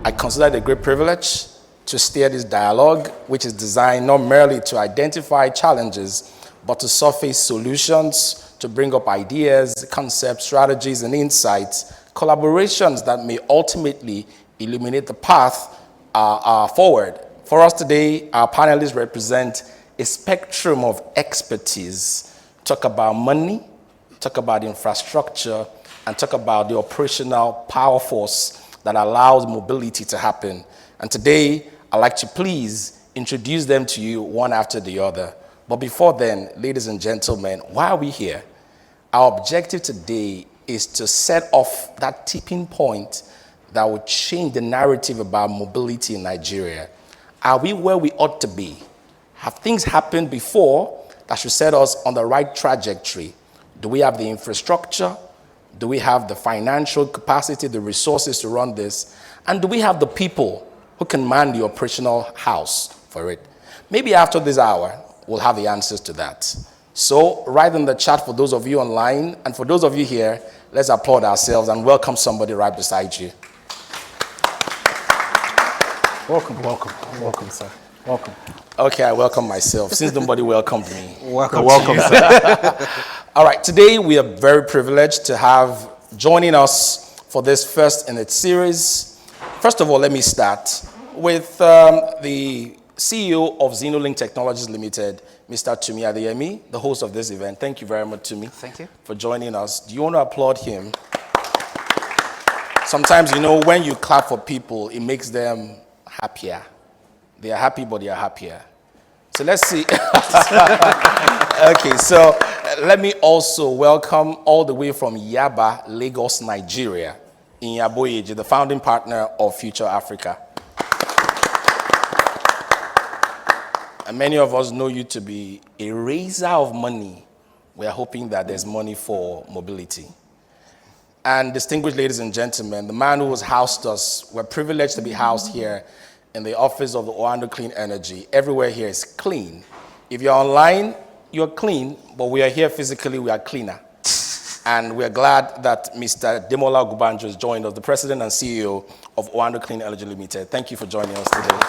I consider it a great privilege to steer this dialogue, which is designed not merely to identify challenges, but to surface solutions, to bring up ideas, concepts, strategies, and insights, collaborations that may ultimately illuminate the path forward. For us today, our panelists represent a spectrum of expertise. Talk about money, talk about infrastructure, and talk about the operational power force that allows mobility to happen. And today, I'd like to please introduce them to you one after the other. But before then, ladies and gentlemen, why are we here? Our objective today is to set off that tipping point that will change the narrative about mobility in Nigeria. Are we where we ought to be? Have things happened before that should set us on the right trajectory? Do we have the infrastructure? Do we have the financial capacity, the resources to run this? And do we have the people who can man the operational house for it? Maybe after this hour, we'll have the answers to that. So write in the chat for those of you online, and for those of you here, let's applaud ourselves and welcome somebody right beside you. Welcome, sir. Welcome. Okay, I welcome myself, since nobody welcomed me. Welcome, sir. All right, today we are very privileged to have joining us for this first in its series. First of all, let me start with the CEO of Zenolynk Technology Limited, Mr. Tumi Adeyemi, the host of this event. Thank you very much, Tumi. Thank you. For joining us. Do you want to applaud him? Sometimes, when you clap for people, it makes them happier. They are happy, but they are happier. So let's see. Okay, so let me also welcome all the way from Yaba, Lagos, Nigeria, Iyinoluwa Aboyeji, the founding partner of Future Africa. And many of us know you to be a raiser of money. We are hoping that there's money for mobility. And distinguished ladies and gentlemen, the man who has housed us, we're privileged to be housed here in the office of the Oando Clean Energy. Everywhere here is clean. If you're online, you're clean, but we are here physically, we are cleaner. And we are glad that Mr. Demola Ogunbanjo has joined us, the president and CEO of Oando Clean Energy Limited. Thank you for joining us today.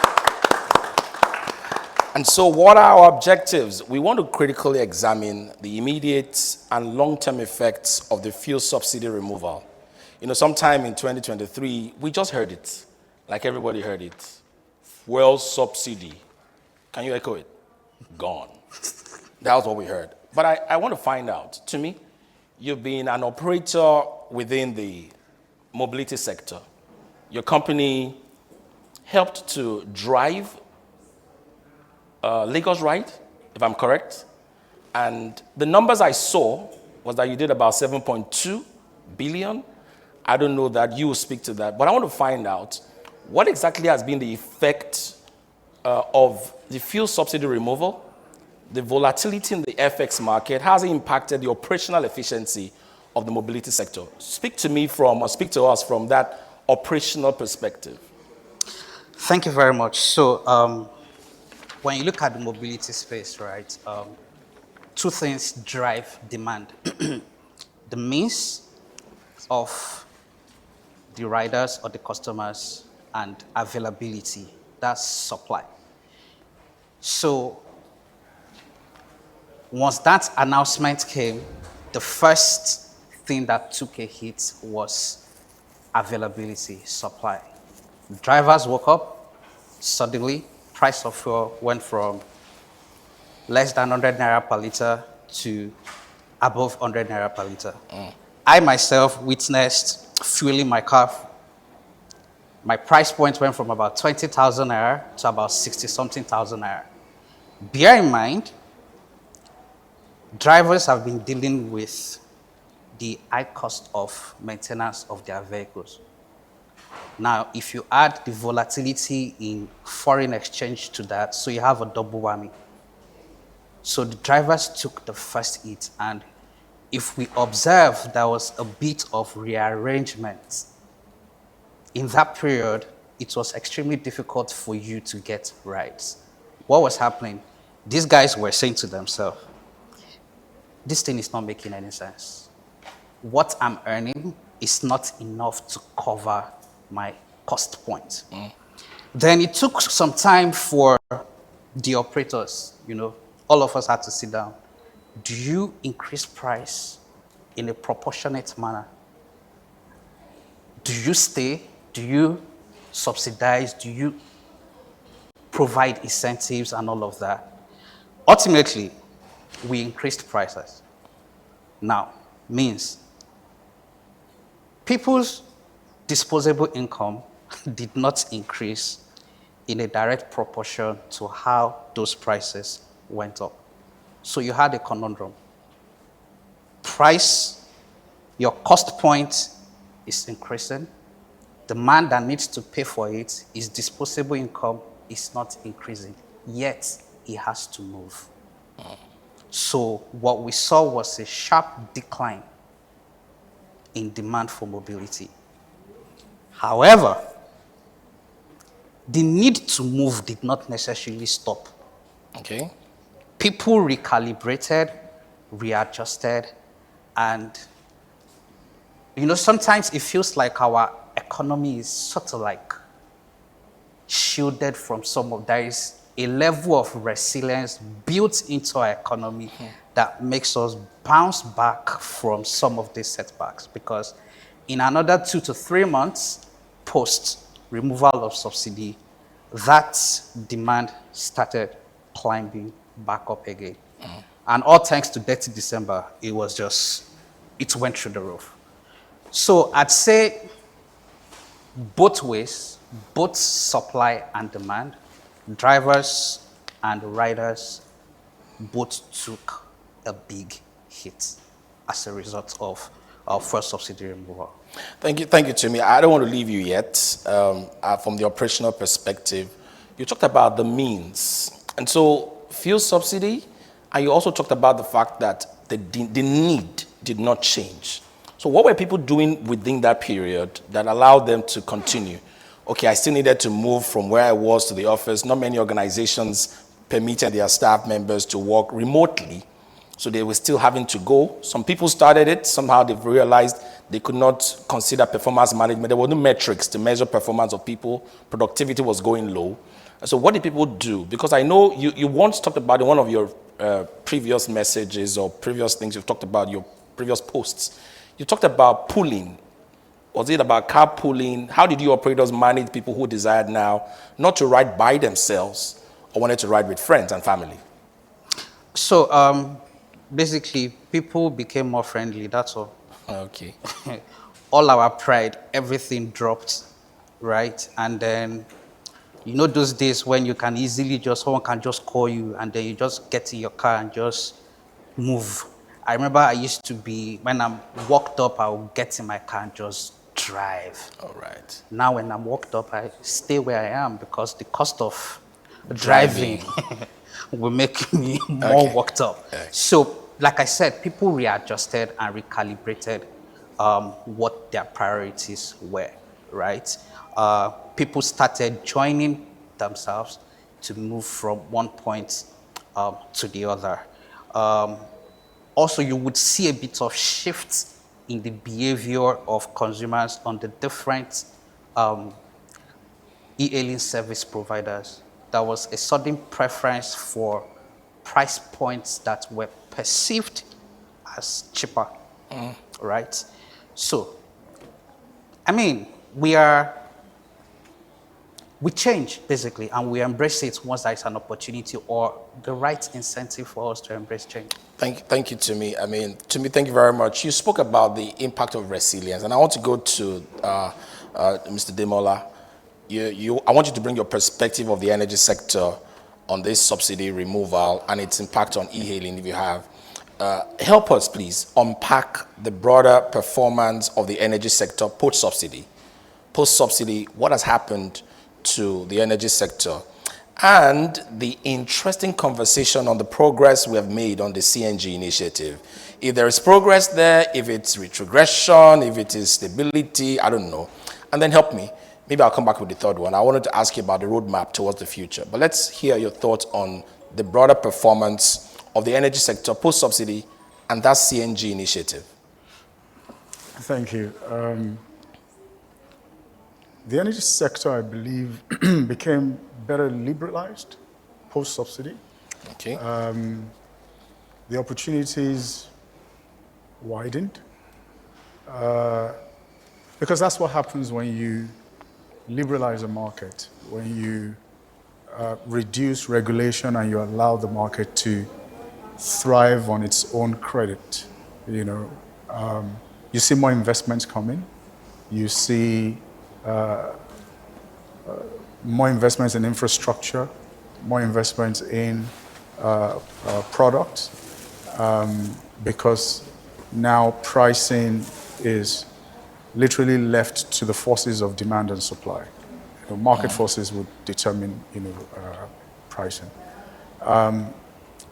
And so what are our objectives? We want to critically examine the immediate and long-term effects of the fuel subsidy removal. Sometime in 2023, we just heard it, like everybody heard it. Fuel subsidy. Can you echo it? Gone. That was what we heard. But I want to find out, to me, you've been an operator within the mobility sector. Your company helped to drive Lagos Ride, if I'm correct. And the numbers I saw was that you did about 7.2 billion. I don't know that you will speak to that, but I want to find out what exactly has been the effect of the fuel subsidy removal, the volatility in the FX market. How has it impacted the operational efficiency of the mobility sector? Speak to us from that operational perspective. Thank you very much. So when you look at the mobility space, right, two things drive demand. The means of the riders or the customers and availability, that's supply. So once that announcement came, the first thing that took a hit was availability, supply. Drivers woke up, suddenly price of fuel went from less than 100 naira per liter to above 100 naira per liter. I myself witnessed fueling my car. My price point went from about 20,000 naira to about 60-something thousand naira. Bear in mind, drivers have been dealing with the high cost of maintenance of their vehicles. Now, if you add the volatility in foreign exchange to that, so you have a double whammy. So the drivers took the first hit, and if we observe, there was a bit of rearrangement. In that period, it was extremely difficult for you to get rides. What was happening? These guys were saying to themselves, this thing is not making any sense. What I'm earning is not enough to cover my cost point. Then it took some time for the operators, all of us had to sit down. Do you increase price in a proportionate manner? Do you stay? Do you subsidize? Do you provide incentives and all of that? Ultimately, we increased prices. Now, means people's disposable income did not increase in a direct proportion to how those prices went up. So you had a conundrum. Price, your cost point is increasing. The man that needs to pay for it, his disposable income is not increasing, yet he has to move. So what we saw was a sharp decline in demand for mobility. However, the need to move did not necessarily stop. Okay. People recalibrated, readjusted, and sometimes it feels like our economy is sort of like shielded from there is a level of resilience built into our economy that makes us bounce back from some of these setbacks, because in another 2 to 3 months post removal of subsidy, that demand started climbing back up again. And all thanks to Dirty December, it went through the roof. So I'd say both ways, both supply and demand, drivers and riders both took a big hit as a result of our first subsidy removal. Thank you, Tumi. I don't want to leave you yet. From the operational perspective, you talked about the means. And so fuel subsidy, and you also talked about the fact that the need did not change. So what were people doing within that period that allowed them to continue? Okay, I still needed to move from where I was to the office. Not many organizations permitted their staff members to work remotely, so they were still having to go. Some people started it. Somehow they've realized they could not consider performance management. There were no metrics to measure performance of people. Productivity was going low. So what did people do? Because I know you once talked about in one of your previous messages or previous things you've talked about, your previous posts. You talked about pooling. Was it about carpooling? How did you operators manage people who desired now not to ride by themselves or wanted to ride with friends and family? So basically, people became more friendly, that's all. Okay. All our pride, everything dropped, right? And then, those days when you can easily someone can just call you and then you just get in your car and just move. I remember I used to be, when I'm walked up, I would get in my car and just drive. All right. Now when I'm walked up, I stay where I am because the cost of driving will make me more walked up. Okay. So, like I said, people readjusted and recalibrated what their priorities were, right? People started joining themselves to move from one point to the other. Also, you would see a bit of shift in the behavior of consumers on the different e-hailing service providers. There was a sudden preference for price points that were perceived as cheaper, right? So, we change basically, and we embrace it once there is an opportunity or the right incentive for us to embrace change. Thank you, Tumi. Tumi, thank you very much. You spoke about the impact of resilience, and I want to go to Mr. Demola. I want you to bring your perspective of the energy sector on this subsidy removal and its impact on e-hailing, if you have. Help us, please, unpack the broader performance of the energy sector post-subsidy. Post-subsidy, what has happened to the energy sector? And the interesting conversation on the progress we have made on the CNG initiative. If there is progress there, if it's retrogression, if it is stability, I don't know. And then help me. Maybe I'll come back with the third one. I wanted to ask you about the roadmap towards the future. But let's hear your thoughts on the broader performance of the energy sector post-subsidy and that CNG initiative. Thank you. The energy sector, I believe, became better liberalized post-subsidy. Okay. The opportunities widened because that's what happens when you liberalize a market, when you reduce regulation and you allow the market to thrive on its own credit. You know, you see more investments coming. You see more investments in infrastructure, more investments in products, because now pricing is literally left to the forces of demand and supply. You know, market forces would determine, pricing.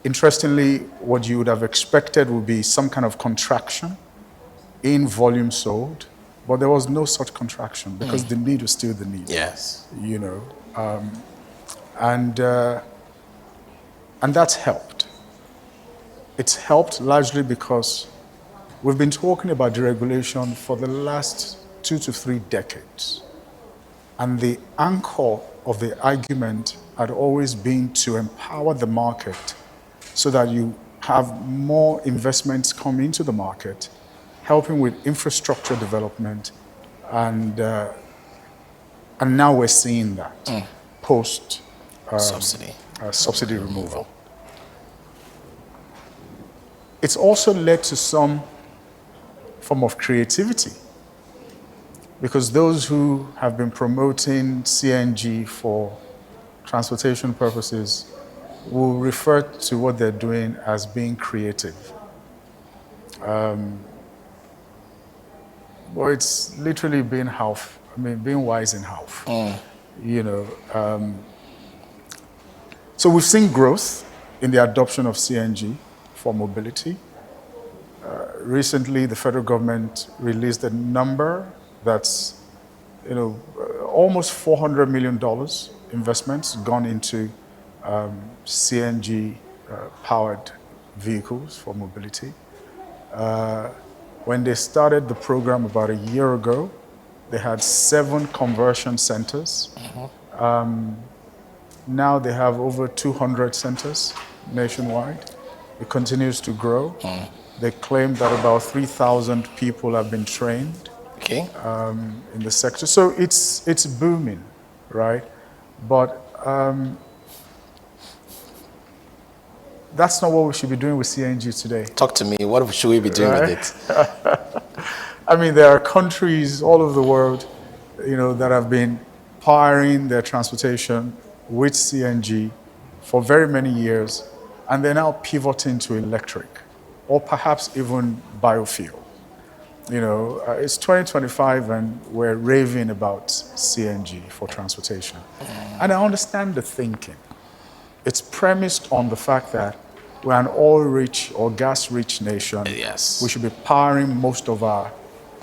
Interestingly, what you would have expected would be some kind of contraction in volume sold, but there was no such contraction because the need was still the need. Yes. You know, and that's helped. It's helped largely because we've been talking about deregulation for the last 2 to 3 decades. And the anchor of the argument had always been to empower the market so that you have more investments come into the market, helping with infrastructure development. And now we're seeing that post subsidy removal. It's also led to some form of creativity, because those who have been promoting CNG for transportation purposes will refer to what they're doing as being creative. Well, it's literally being being wise in half. You know, so we've seen growth in the adoption of CNG for mobility. Recently, the federal government released a number that's, almost $400 million investments gone into CNG powered vehicles for mobility. When they started the program about a year ago, they had 7 conversion centers. Now they have over 200 centers nationwide. It continues to grow. They claim that about 3,000 people have been trained in the sector. So it's booming, right? But that's not what we should be doing with CNG today. Talk to me. What should we be doing with it? I mean, there are countries all over the world, that have been powering their transportation with CNG for very many years, and they're now pivoting to electric, or perhaps even biofuel. It's 2025 and we're raving about CNG for transportation. And I understand the thinking. It's premised on the fact that we're an oil-rich or gas-rich nation. Yes. We should be powering most of our,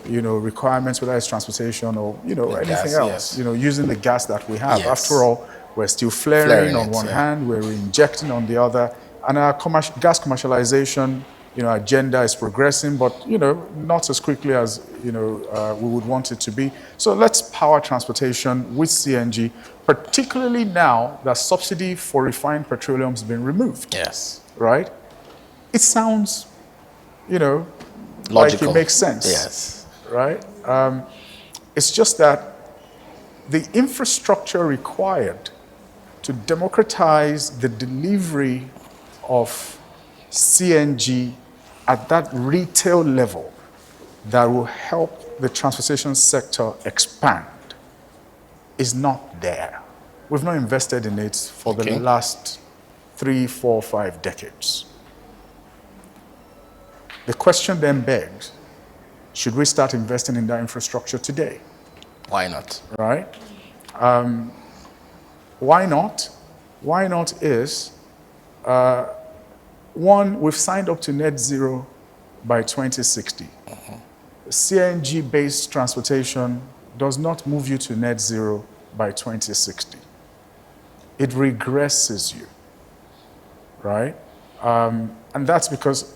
requirements, whether it's transportation or, anything gas, else, yes. Using the gas that we have. Yes. After all, we're still flaring on one hand, we're injecting on the other, and our gas commercialization, agenda is progressing, but, not as quickly as, we would want it to be. So let's power transportation with CNG, particularly now that subsidy for refined petroleum has been removed. Yes. Right? It sounds, logical. Like it makes sense. Yes. Right? It's just that the infrastructure required to democratize the delivery of CNG at that retail level that will help the transportation sector expand is not there. We've not invested in it for the last 3, 4, 5 decades. The question then begs, should we start investing in that infrastructure today? Why not? Right? Why not? Why not is, one, we've signed up to net zero by 2060. CNG-based transportation does not move you to net zero by 2060. It regresses you, right? And that's because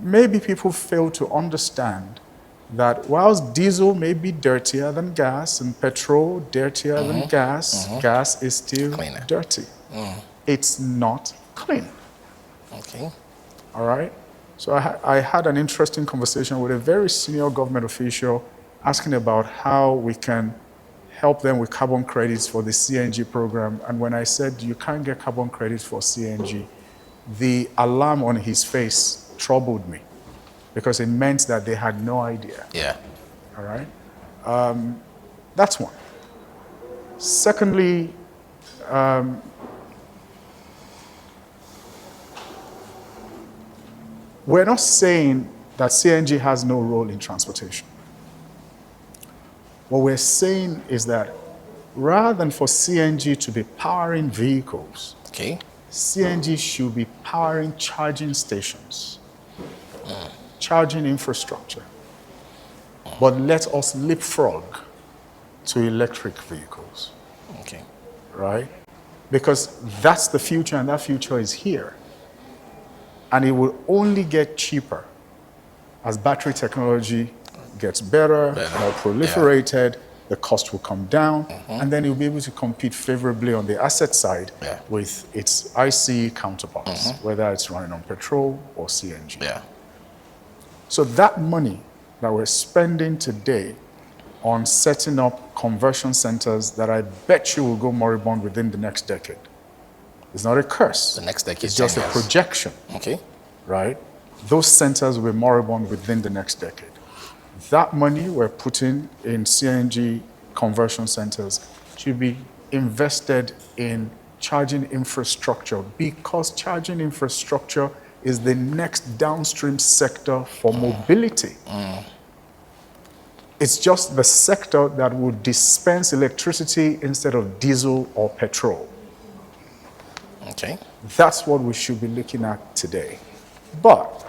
maybe people fail to understand that whilst diesel may be dirtier than gas and petrol dirtier than gas, gas is still Cleaner. dirty. It's not clean. Okay. All right? So I had an interesting conversation with a very senior government official asking about how we can help them with carbon credits for the CNG program. And when I said you can't get carbon credits for CNG, the alarm on his face troubled me because it meant that they had no idea. Yeah. All right? That's one. Secondly, we're not saying that CNG has no role in transportation. What we're saying is that rather than for CNG to be powering vehicles, Okay. CNG should be powering charging stations, charging infrastructure. But let us leapfrog to electric vehicles, Okay. right? Because that's the future, and that future is here. And it will only get cheaper as battery technology gets better, more proliferated, the cost will come down, and then you'll be able to compete favorably on the asset side with its ICE counterparts, whether it's running on petrol or CNG. Yeah. So that money that we're spending today on setting up conversion centers that I bet you will go moribund within the next decade. It's not a curse. The next decade. It's just a 10 years. projection, Okay. right? Those centers will be moribund within the next decade. That money we're putting in CNG conversion centers should be invested in charging infrastructure, because charging infrastructure is the next downstream sector for mobility. It's just the sector that would dispense electricity instead of diesel or petrol. Okay. That's what we should be looking at today. But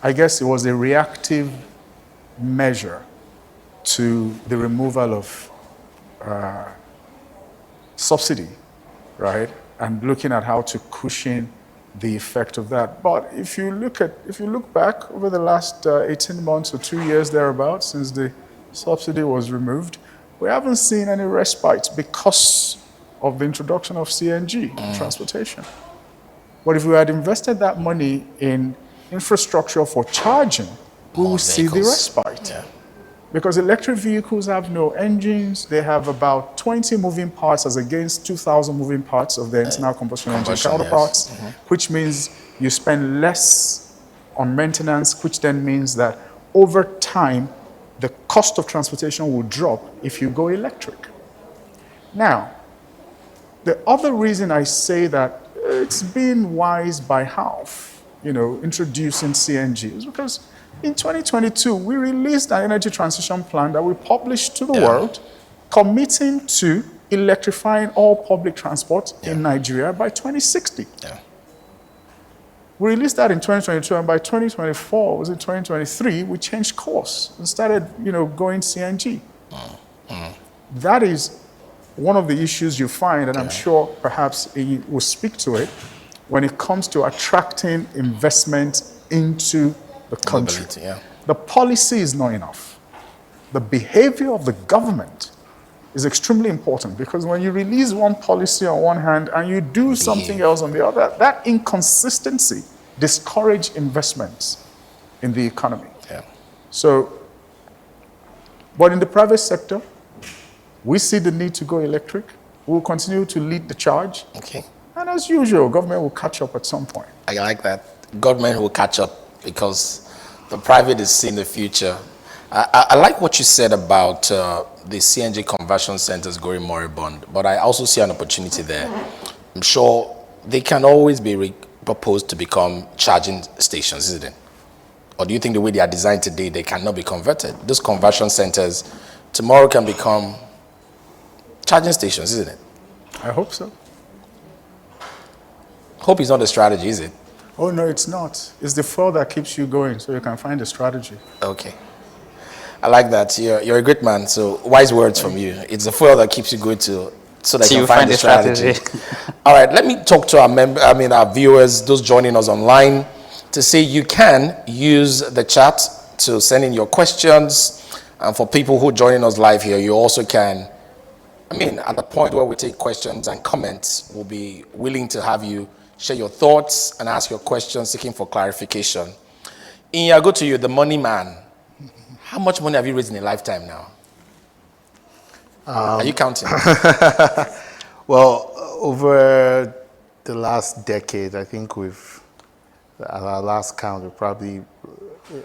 I guess it was a reactive measure to the removal of subsidy, right? And looking at how to cushion the effect of that. But if you look back over the last 18 months or 2 years thereabouts since the subsidy was removed, we haven't seen any respite because of the introduction of CNG in transportation. But if we had invested that money in infrastructure for charging, we will see the respite. Yeah. Because electric vehicles have no engines, they have about 20 moving parts as against 2,000 moving parts of the internal combustion engine counterparts, which means you spend less on maintenance, which then means that over time, the cost of transportation will drop if you go electric. Now, the other reason I say that it's been wise by half, introducing CNG is because in 2022, we released an energy transition plan that we published to the world, committing to electrifying all public transport in Nigeria by 2060. Yeah. We released that in 2022, and by 2024, was it 2023, we changed course and started, going CNG. That is one of the issues you find, and I'm sure perhaps he will speak to it, when it comes to attracting investment into the country. Mobility, The policy is not enough. The behavior of the government is extremely important, because when you release one policy on one hand and you do something else on the other, that inconsistency discourages investments in the economy. Yeah. So, but in the private sector, we see the need to go electric. We'll continue to lead the charge. Okay. And as usual, government will catch up at some point. I like that. Government will catch up because the private is seeing the future. I like what you said about the CNG conversion centers going moribund, but I also see an opportunity there. I'm sure they can always be proposed to become charging stations, isn't it? Or do you think the way they are designed today, they cannot be converted? Those conversion centers tomorrow can become charging stations, isn't it? I hope so. Hope is not the strategy, is it? Oh, no, it's not. It's the fuel that keeps you going, so you can find a strategy. Okay. I like that. You're a great man, so wise words from you. It's the fuel that keeps you going so that you can find the strategy. All right, let me talk to our viewers, those joining us online, to say you can use the chat to send in your questions. And for people who are joining us live here, you also can, at the point where we take questions and comments, we'll be willing to have you share your thoughts and ask your questions, seeking for clarification. Inya, I go to you, the money man. How much money have you raised in a lifetime now? Are you counting? Well, over the last decade, I think at our last count, we probably,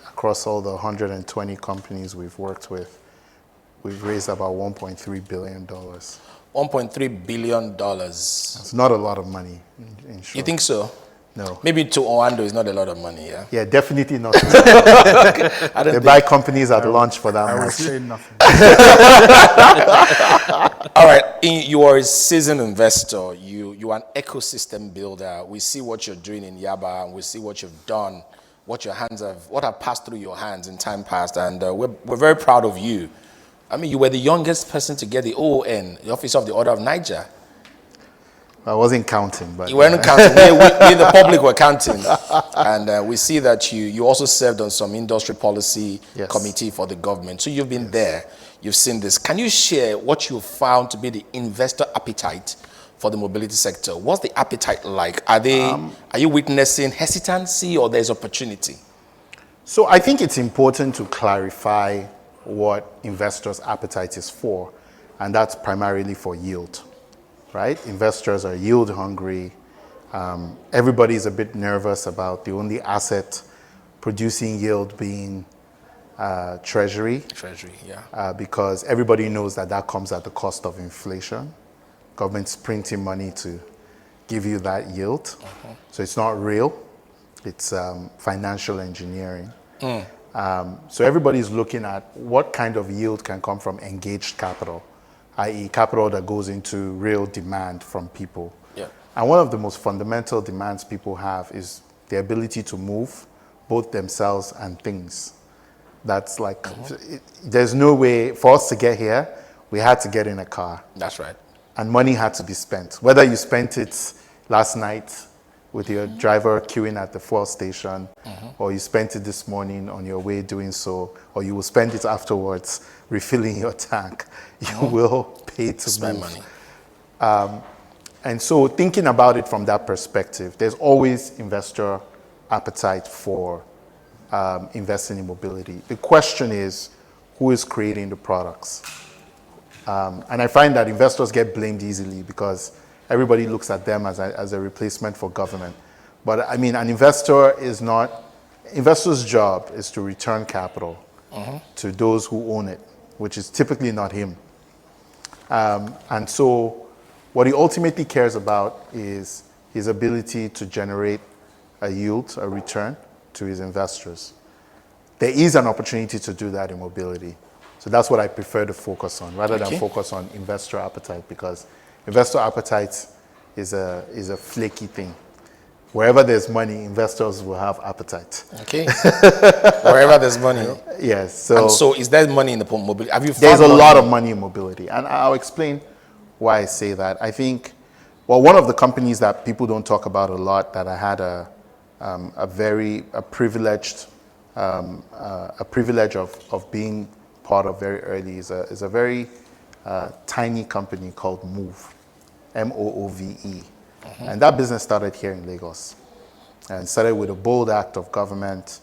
across all the 120 companies we've worked with, we've raised about $1.3 billion. $1.3 billion. It's not a lot of money, in short. You think so? No. Maybe to Oando is not a lot of money, yeah? Yeah, definitely not. I don't They buy companies at launch for that I will much. say nothing. All right, you are a seasoned investor. You are an ecosystem builder. We see what you're doing in Yaba, and we see what you've done, what have passed through your hands in time past, and we're very proud of you. You were the youngest person to get the OON, the Office of the Order of Niger. I wasn't counting, but You weren't counting. We the public were counting, and we see that you also served on some industry policy committee for the government. So you've been there. You've seen this. Can you share what you found to be the investor appetite for the mobility sector? What's the appetite like? Are you witnessing hesitancy or there's opportunity? So I think it's important to clarify what investors' appetite is for, and that's primarily for yield, right? Investors are yield hungry. Everybody's a bit nervous about the only asset producing yield being Treasury. Treasury, yeah. Because everybody knows that comes at the cost of inflation. Government's printing money to give you that yield. So it's not real. It's financial engineering. So everybody's looking at what kind of yield can come from engaged capital, i.e. capital that goes into real demand from people. Yeah. And one of the most fundamental demands people have is the ability to move both themselves and things. That's like, there's no way for us to get here, we had to get in a car. That's right. And money had to be spent. Whether you spent it last night with your driver queuing at the fuel station, or you spent it this morning on your way doing so, or you will spend it afterwards refilling your tank, you will pay to Spend move. money. And so thinking about it from that perspective, there's always investor appetite for investing in mobility. The question is, who is creating the products? And I find that investors get blamed easily because everybody looks at them as a replacement for government. But an investor's job is to return capital to those who own it, which is typically not him. And so what he ultimately cares about is his ability to generate a yield, a return to his investors. There is an opportunity to do that in mobility. So that's what I prefer to focus on rather than focus on investor appetite, because investor appetite is a flaky thing. Wherever there's money, investors will have appetite. Okay. Wherever there's money. Yes. So is there money in the mobility? Have you found There's a money? lot of money in mobility. And I'll explain why I say that. I think, one of the companies that people don't talk about a lot that I had a privilege of being part of very early is a very tiny company called Move, MOOVE. And that business started here in Lagos and started with a bold act of government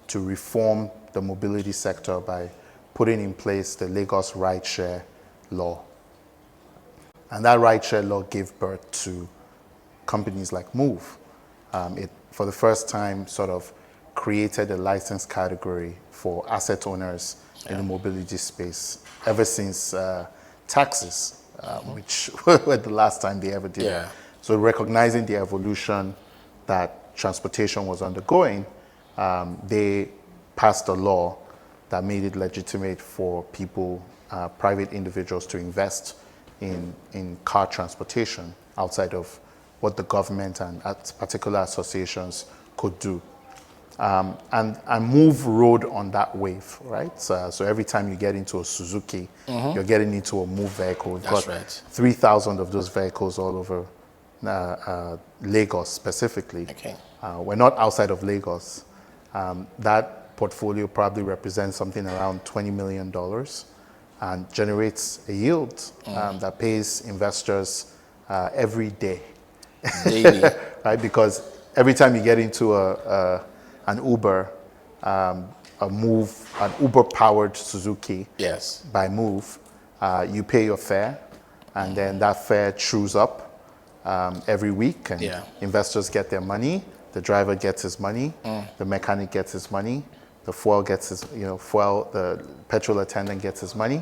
to reform the mobility sector by putting in place the Lagos rideshare law. And that rideshare law gave birth to companies like Move. It, for the first time, sort of created a license category for asset owners in the mobility space ever since taxis, which were the last time they ever did it. So recognizing the evolution that transportation was undergoing, they passed a law that made it legitimate for people, private individuals, to invest in car transportation outside of what the government and particular associations could do. And Move rode on that wave, right? So every time you get into a Suzuki, you're getting into a Move vehicle. We've got 3,000 of those vehicles all over Lagos specifically. We're not outside of Lagos. That portfolio probably represents something around $20 million and generates a yield that pays investors every day. Daily. Right? Because every time you get into an Uber, an Uber-powered Suzuki Yes. by Move, you pay your fare, and then that fare chews up every week, and investors get their money, the driver gets his money, the mechanic gets his money, the the petrol attendant gets his money,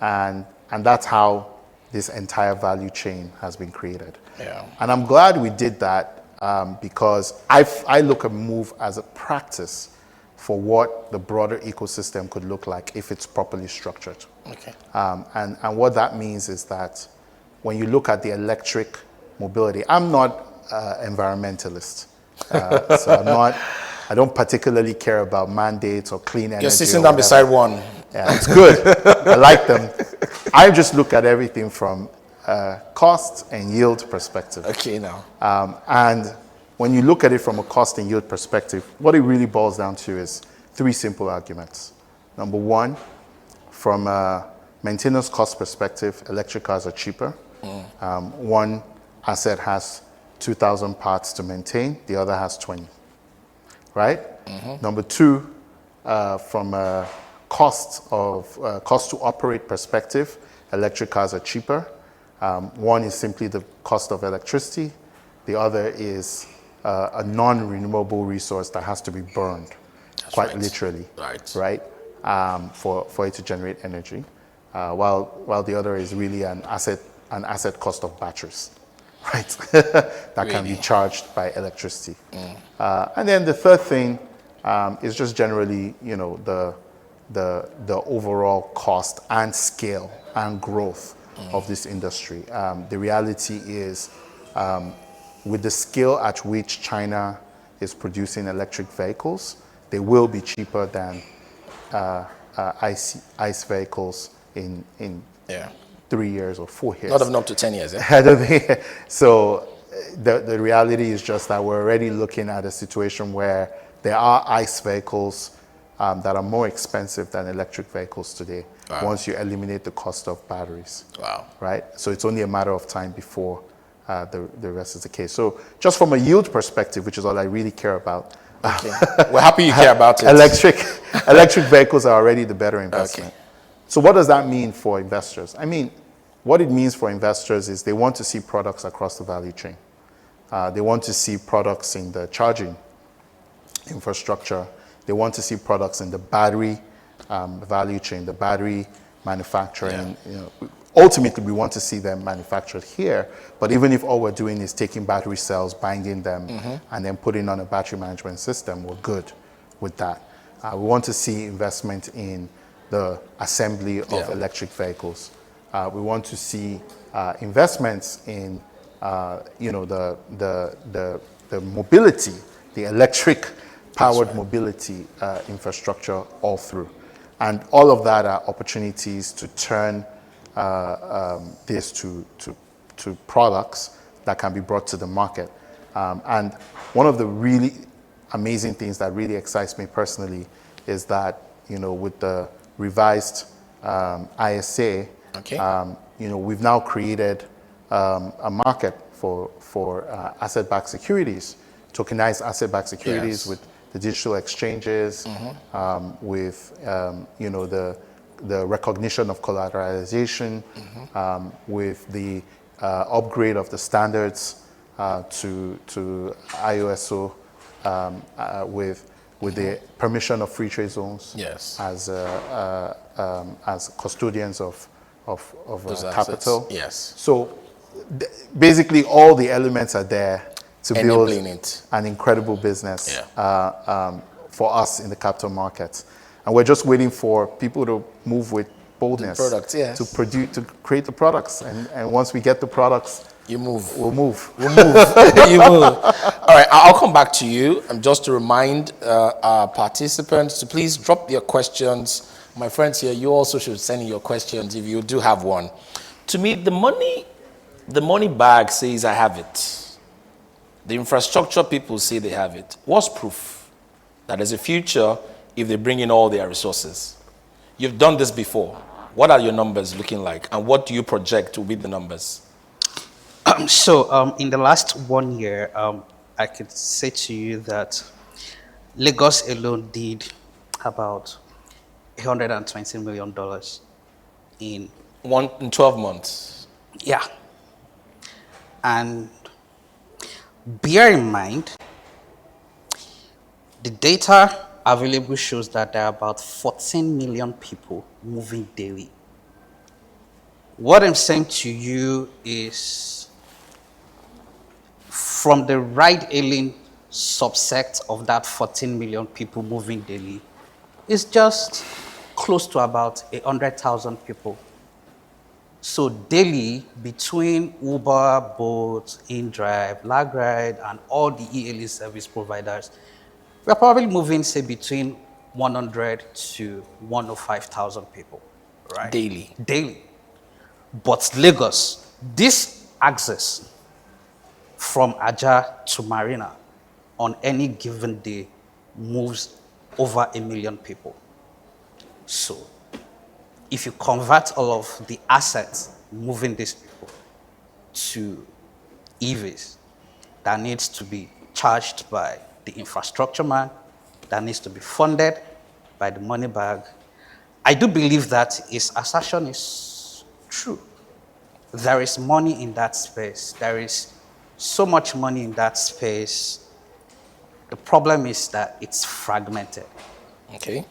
and that's how this entire value chain has been created. Yeah. And I'm glad we did that because I look at Move as a practice for what the broader ecosystem could look like if it's properly structured. Okay. And what that means is that when you look at the electric mobility, I'm not environmentalist. So I don't particularly care about mandates or clean energy. You're sitting down beside one. Yeah, it's good. I like them. I just look at everything from cost and yield perspective. Okay, now. And when you look at it from a cost and yield perspective, what it really boils down to is three simple arguments. Number one, from a maintenance cost perspective, electric cars are cheaper. One asset has 2,000 parts to maintain, the other has 20, right? Number two, from a cost to operate perspective, electric cars are cheaper. One is simply the cost of electricity. The other is a non-renewable resource that has to be burned, literally, right? For it to generate energy, while the other is really an asset cost of batteries, right? That can be charged by electricity. And then the third thing is just generally, the overall cost and scale and growth of this industry. The reality is, with the scale at which China is producing electric vehicles, they will be cheaper than ICE vehicles in 3 years or 4 years. Not even up to 10 years. I don't think so. The reality is just that we're already looking at a situation where there are ICE vehicles that are more expensive than electric vehicles today. Once you eliminate the cost of batteries. Right? So it's only a matter of time before the rest is the case. So just from a yield perspective, which is all I really care about. Okay. We're happy you care about it. Electric vehicles are already the better investment. Okay. So what does that mean for investors? I mean, what it means for investors is they want to see products across the value chain. They want to see products in the charging infrastructure. They want to see products in the battery value chain, the battery manufacturing. Ultimately, we want to see them manufactured here. But even if all we're doing is taking battery cells, binding them, and then putting on a battery management system, we're good with that. We want to see investment in the assembly of electric vehicles. We want to see investments in, the mobility, the electric-powered mobility infrastructure all through. And all of that are opportunities to turn this to products that can be brought to the market. And one of the really amazing things that really excites me personally is that, with the revised ISA, we've now created a market for asset-backed securities, tokenized asset-backed securities with the digital exchanges, with the recognition of collateralization, with the upgrade of the standards to IOSO, with the permission of free trade zones as custodians of capital. So basically all the elements are there to build an incredible business for us in the capital markets. And we're just waiting for people to move with boldness to create the products. And once we get the products, you move. We'll move. You move. All right, I'll come back to you. Just to remind our participants to please drop your questions. My friends here, you also should send in your questions if you do have one. To me, the money bag says I have it. The infrastructure people say they have it. What's proof that there's a future if they bring in all their resources? You've done this before. What are your numbers looking like, and what do you project will be the numbers? So in the last 1 year, I could say to you that Lagos alone did about $120 million In 12 months. yeah. And bear in mind, the data available shows that there are about 14 million people moving daily. What I'm saying to you is, from the ride-hailing subsect of that 14 million people moving daily, it's just close to about 100,000 people. So daily, between Uber, Bolt, InDrive, LagRide, and all the e-hailing service providers, we're probably moving, say, between 100 to 105,000 people, right? Daily. Daily. But Lagos, this access from Aja to Marina on any given day moves over 1 million people. So if you convert all of the assets moving these people to EVs, that needs to be charged by the infrastructure man, that needs to be funded by the money bag. I do believe that his assertion is true. There is money in that space. There is so much money in that space. The problem is that it's fragmented. Okay.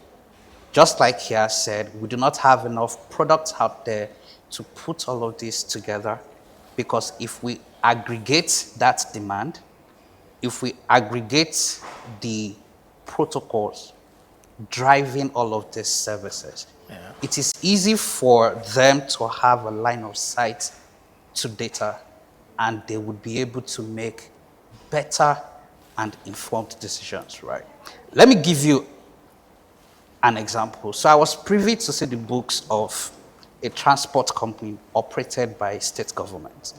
Just like he has said, we do not have enough products out there to put all of this together, because if we aggregate that demand, if we aggregate the protocols driving all of these services, it is easy for them to have a line of sight to data, and they would be able to make better and informed decisions, right? Let me give you an example. So I was privy to see the books of a transport company operated by state government.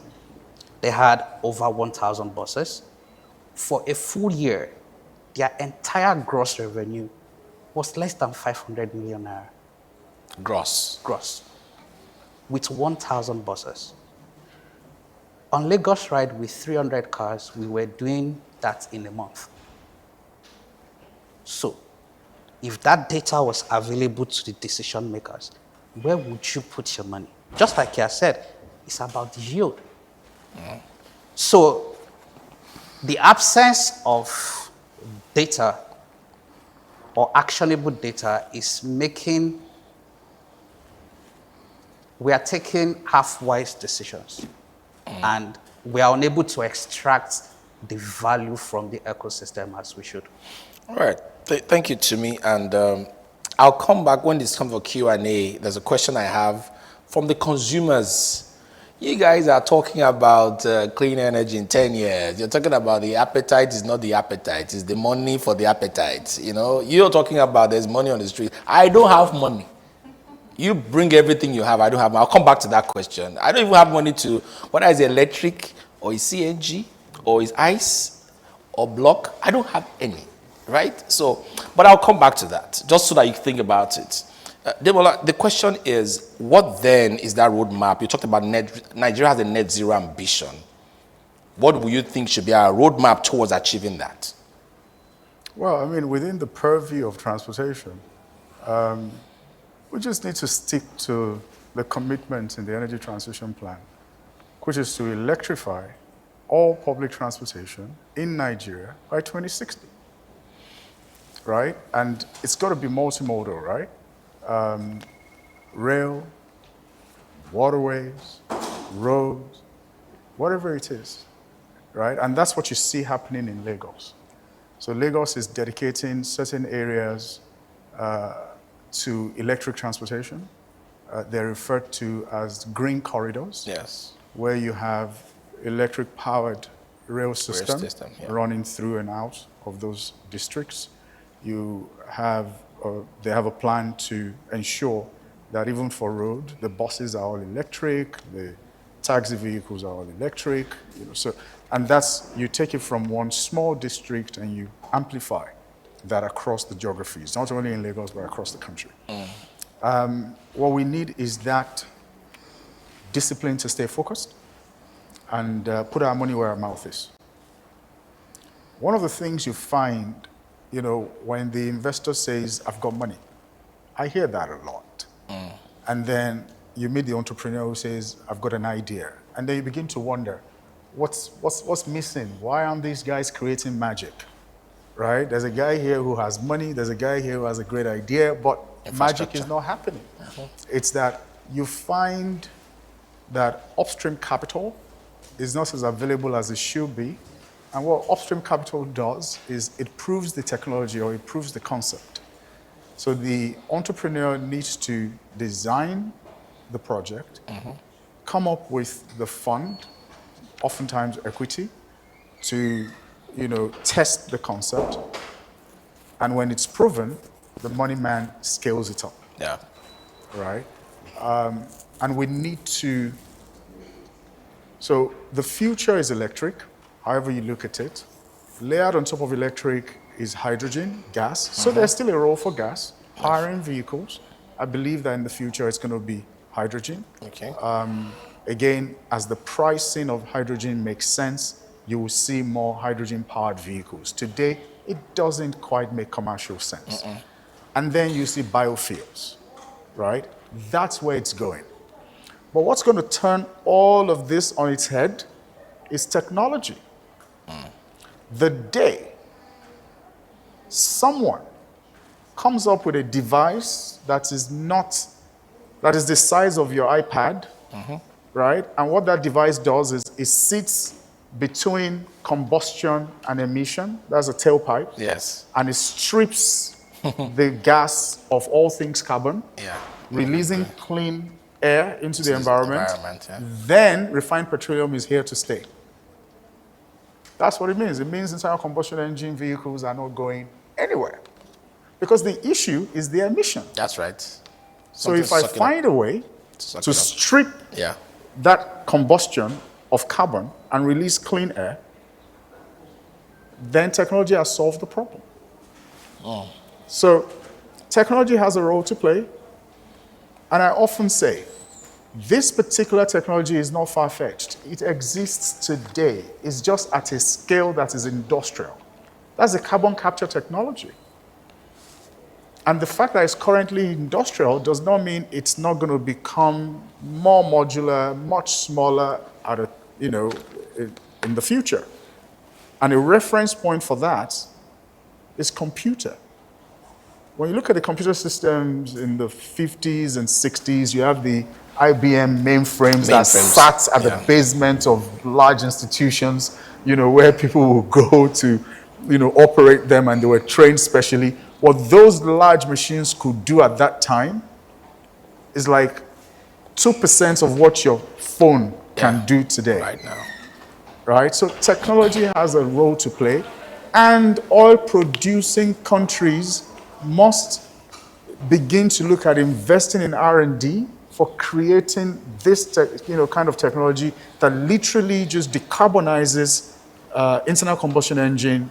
They had over 1,000 buses. For a full year, their entire gross revenue was less than 500 million naira. Gross. With 1,000 buses. On Lagos Ride with 300 cars, we were doing that in a month. So, if that data was available to the decision makers, where would you put your money? Just like I said, it's about the yield. So, the absence of data or actionable data is making, we are taking half-wise decisions, and we are unable to extract the value from the ecosystem as we should. All right. Thank you, Tumi. And I'll come back when this comes for Q&A. There's a question I have from the consumers. You guys are talking about clean energy in 10 years. You're talking about the appetite is not the appetite. It's the money for the appetite. You know, you're talking about there's money on the street. I don't have money. You bring everything you have. I don't have money. I'll come back to that question. I don't even have money to, whether it's electric or it's CNG or it's ICE or block. I don't have any. Right? So, but I'll come back to that, just so that you think about it. Demola, the question is, what then is that roadmap? You talked about Nigeria has a net zero ambition. What do you think should be our roadmap towards achieving that? Well, I mean, within the purview of transportation, we just need to stick to the commitment in the energy transition plan, which is to electrify all public transportation in Nigeria by 2060. Right? And it's got to be multimodal, right? Rail, waterways, roads, whatever it is, right? And that's what you see happening in Lagos. So Lagos is dedicating certain areas to electric transportation. They're referred to as green corridors. Yes. Where you have electric-powered rail system, running through and out of those districts. You have, they have a plan to ensure that even for road, the buses are all electric, the taxi vehicles are all electric. You know, so, and that's, you take it from one small district and you amplify that across the geographies, not only in Lagos, but across the country. What we need is that discipline to stay focused and put our money where our mouth is. One of the things you find, when the investor says, I've got money, I hear that a lot. And then you meet the entrepreneur who says, I've got an idea. And then you begin to wonder, what's missing? Why aren't these guys creating magic? Right? There's a guy here who has money, there's a guy here who has a great idea, but magic is not happening. It's that you find that upstream capital is not as available as it should be. And what upstream capital does is it proves the technology or it proves the concept. So the entrepreneur needs to design the project, come up with the fund, oftentimes equity, to test the concept. And when it's proven, the money man scales it up. Yeah. Right? And we need to, so the future is electric, however you look at it. Layered on top of electric is hydrogen, gas. So there's still a role for gas, powering vehicles. I believe that in the future it's going to be hydrogen. Okay. Again, as the pricing of hydrogen makes sense, you will see more hydrogen-powered vehicles. Today, it doesn't quite make commercial sense. And then you see biofuels, right? That's where it's going. But what's going to turn all of this on its head is technology. The day someone comes up with a device that is the size of your iPad, right? And what that device does is it sits between combustion and emission. That's a tailpipe. Yes. And it strips the gas of all things carbon, releasing clean air into the environment. Then refined petroleum is here to stay. That's what it means. It means internal combustion engine vehicles are not going anywhere. Because the issue is the emission. That's right. So if I find a way to strip that combustion of carbon and release clean air, then technology has solved the problem. So technology has a role to play. And I often say, this particular technology is not far-fetched. It exists today. It's just at a scale that is industrial. That's a carbon capture technology. And the fact that it's currently industrial does not mean it's not going to become more modular, much smaller in the future. And a reference point for that is computer. When you look at the computer systems in the 50s and 60s, you have the IBM mainframes that sat at the basement of large institutions, where people will go to, operate them, and they were trained specially. What those large machines could do at that time is like 2% of what your phone can do today. Right now. Right? So technology has a role to play, and oil-producing countries must begin to look at investing in R&D for creating this kind of technology that literally just decarbonizes internal combustion engine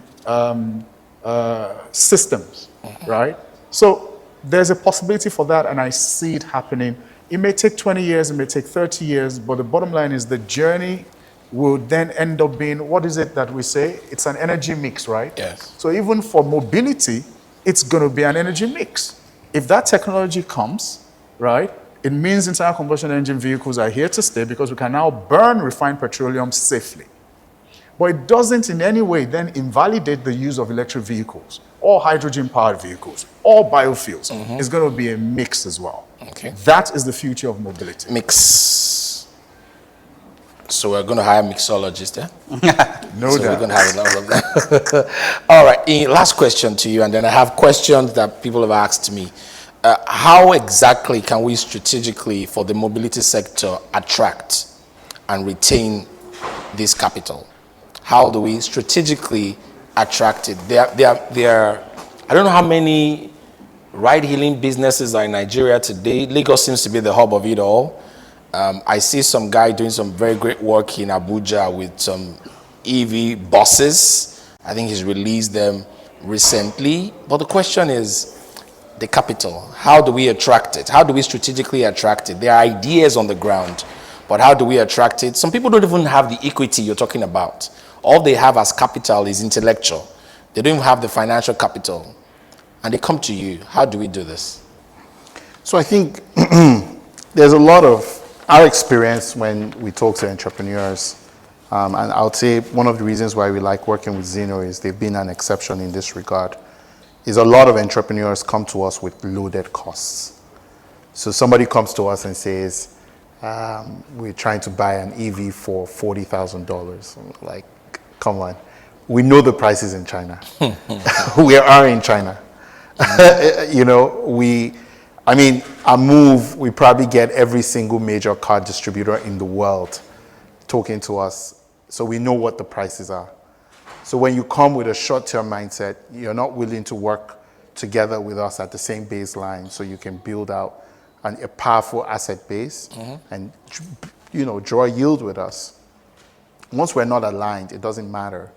systems, right? So there's a possibility for that, and I see it happening. It may take 20 years, it may take 30 years, but the bottom line is the journey will then end up being, what is it that we say? It's an energy mix, right? Yes. So even for mobility, it's going to be an energy mix. If that technology comes, right, it means internal combustion engine vehicles are here to stay because we can now burn refined petroleum safely. But it doesn't in any way then invalidate the use of electric vehicles or hydrogen-powered vehicles or biofuels. It's going to be a mix as well. Okay. That is the future of mobility. Mix. So we're going to hire mixologists there? No So doubt. we're going to have enough of that. All right. Last question to you, and then I have questions that people have asked me. How exactly can we strategically, for the mobility sector, attract and retain this capital? How do we strategically attract it? There are, I don't know how many ride-hailing businesses are in Nigeria today. Lagos seems to be the hub of it all. I see some guy doing some very great work in Abuja with some EV buses. I think he's released them. recently, but the question is the capital. How do we attract it? How do we strategically attract it? There are ideas on the ground, but how do we attract it? Some people don't even have the equity you're talking about. All they have as capital is intellectual. They don't even have the financial capital. And they come to you. How do we do this? So I think there's a lot of our experience when we talk to entrepreneurs, and I would say one of the reasons why we like working with Zeno is they've been an exception in this regard, is a lot of entrepreneurs come to us with loaded costs. So somebody comes to us and says, we're trying to buy an EV for $40,000. Like, come on. We know the prices in China. We are in China. You know, a Move, we probably get every single major car distributor in the world talking to us. So we know what the prices are. So when you come with a short-term mindset, you're not willing to work together with us at the same baseline so you can build out a powerful asset base and, draw yield with us. Once we're not aligned, it doesn't matter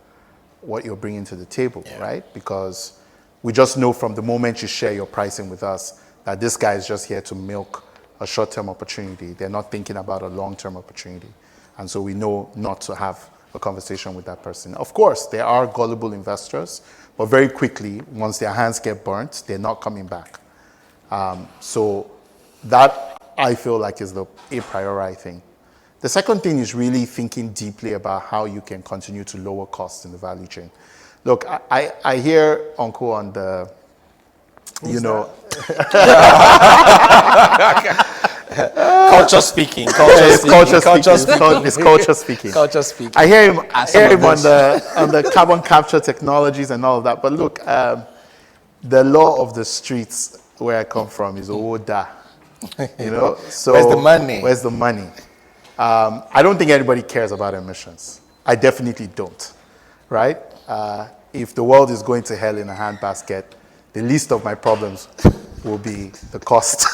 what you're bringing to the table, right? Because we just know from the moment you share your pricing with us that this guy is just here to milk a short-term opportunity. They're not thinking about a long-term opportunity. And so we know not to have a conversation with that person. Of course, there are gullible investors, but very quickly, once their hands get burnt, they're not coming back. So that, I feel like, is a priori thing. The second thing is really thinking deeply about how you can continue to lower costs in the value chain. Look, I hear Uncle on the, Culture speaking. It's culture speaking. Culture speaking. I hear him on the carbon capture technologies and all of that. But look, the law of the streets where I come from is Oda. So where's the money? Where's the money? I don't think anybody cares about emissions. I definitely don't, right? If the world is going to hell in a handbasket, the least of my problems will be the cost.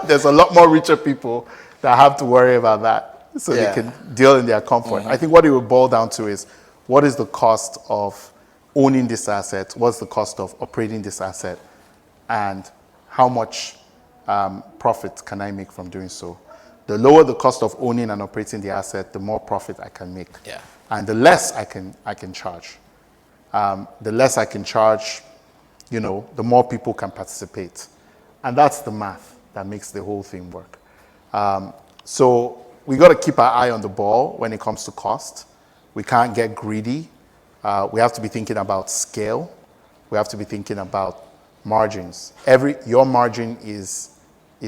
There's a lot more richer people that have to worry about that, so they can deal in their comfort. I think what it will boil down to is, what is the cost of owning this asset? What's the cost of operating this asset? And how much profit can I make from doing so? The lower the cost of owning and operating the asset, the more profit I can make. Yeah. And the less I can charge. The less I can charge, the more people can participate. And that's the math that makes the whole thing work. So we got to keep our eye on the ball when it comes to cost. We can't get greedy. We have to be thinking about scale. We have to be thinking about margins. Your margin is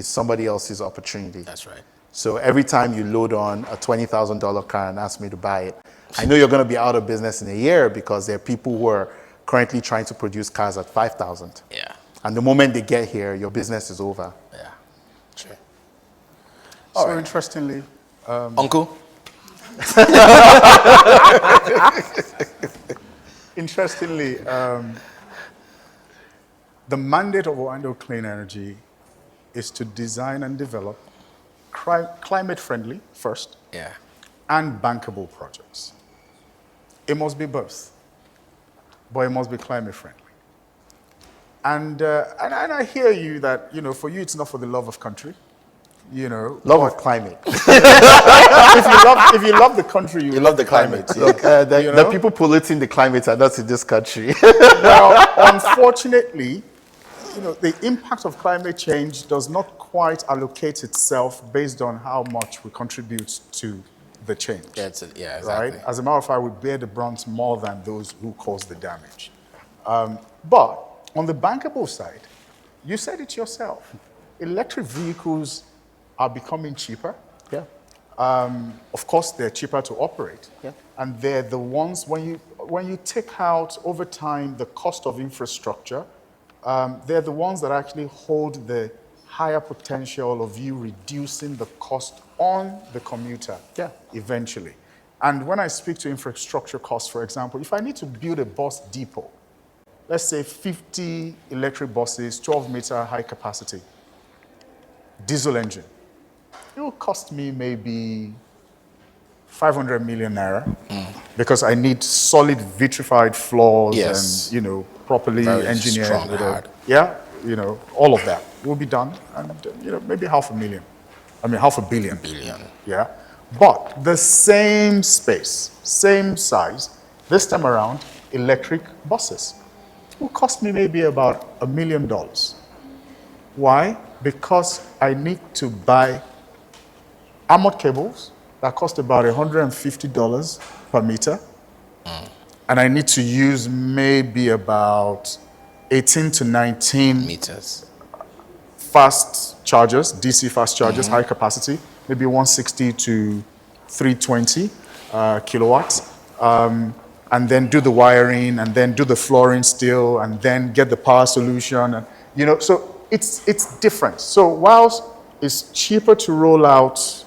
somebody else's opportunity. That's right. So every time you load on a $20,000 car and ask me to buy it, I know you're going to be out of business in a year because there are people who are currently trying to produce cars at 5,000. Yeah. And the moment they get here, your business is over. Yeah. True. So interestingly, Uncle? Interestingly, the mandate of Oando Clean Energy is to design and develop climate-friendly, first, and bankable projects. It must be both, but it must be climate-friendly. And I hear you that, for you it's not for the love of country, Love of climate. if you love the country, you love the climate. Look, the people polluting the climate are not in this country. Well, unfortunately, the impact of climate change does not quite allocate itself based on how much we contribute to the change. Yeah, exactly. Right? As a matter of fact, we bear the brunt more than those who cause the damage. But on the bankable side, you said it yourself. Electric vehicles are becoming cheaper. Yeah. Of course, they're cheaper to operate. Yeah. And they're the ones, when you take out over time the cost of infrastructure, they're the ones that actually hold the higher potential of you reducing the cost on the commuter eventually. And when I speak to infrastructure costs, for example, if I need to build a bus depot, let's say 50 electric buses, 12-meter high capacity, diesel engine, it will cost me maybe 500 million naira because I need solid vitrified floors and, properly Very engineered. strong, With hard. yeah, all of that will be done, and maybe $500 million. I mean, $500 million. Billion. Yeah, but the same space, same size. This time around, electric buses will cost me maybe about $1 million. Why? Because I need to buy armored cables that cost about $150 per meter. And I need to use maybe about 18 to 19 Meters. fast chargers, DC fast chargers, high capacity, maybe 160 to 320 kilowatts. And then do the wiring, and then do the flooring still, and then get the power solution. And, so it's different. So whilst it's cheaper to roll out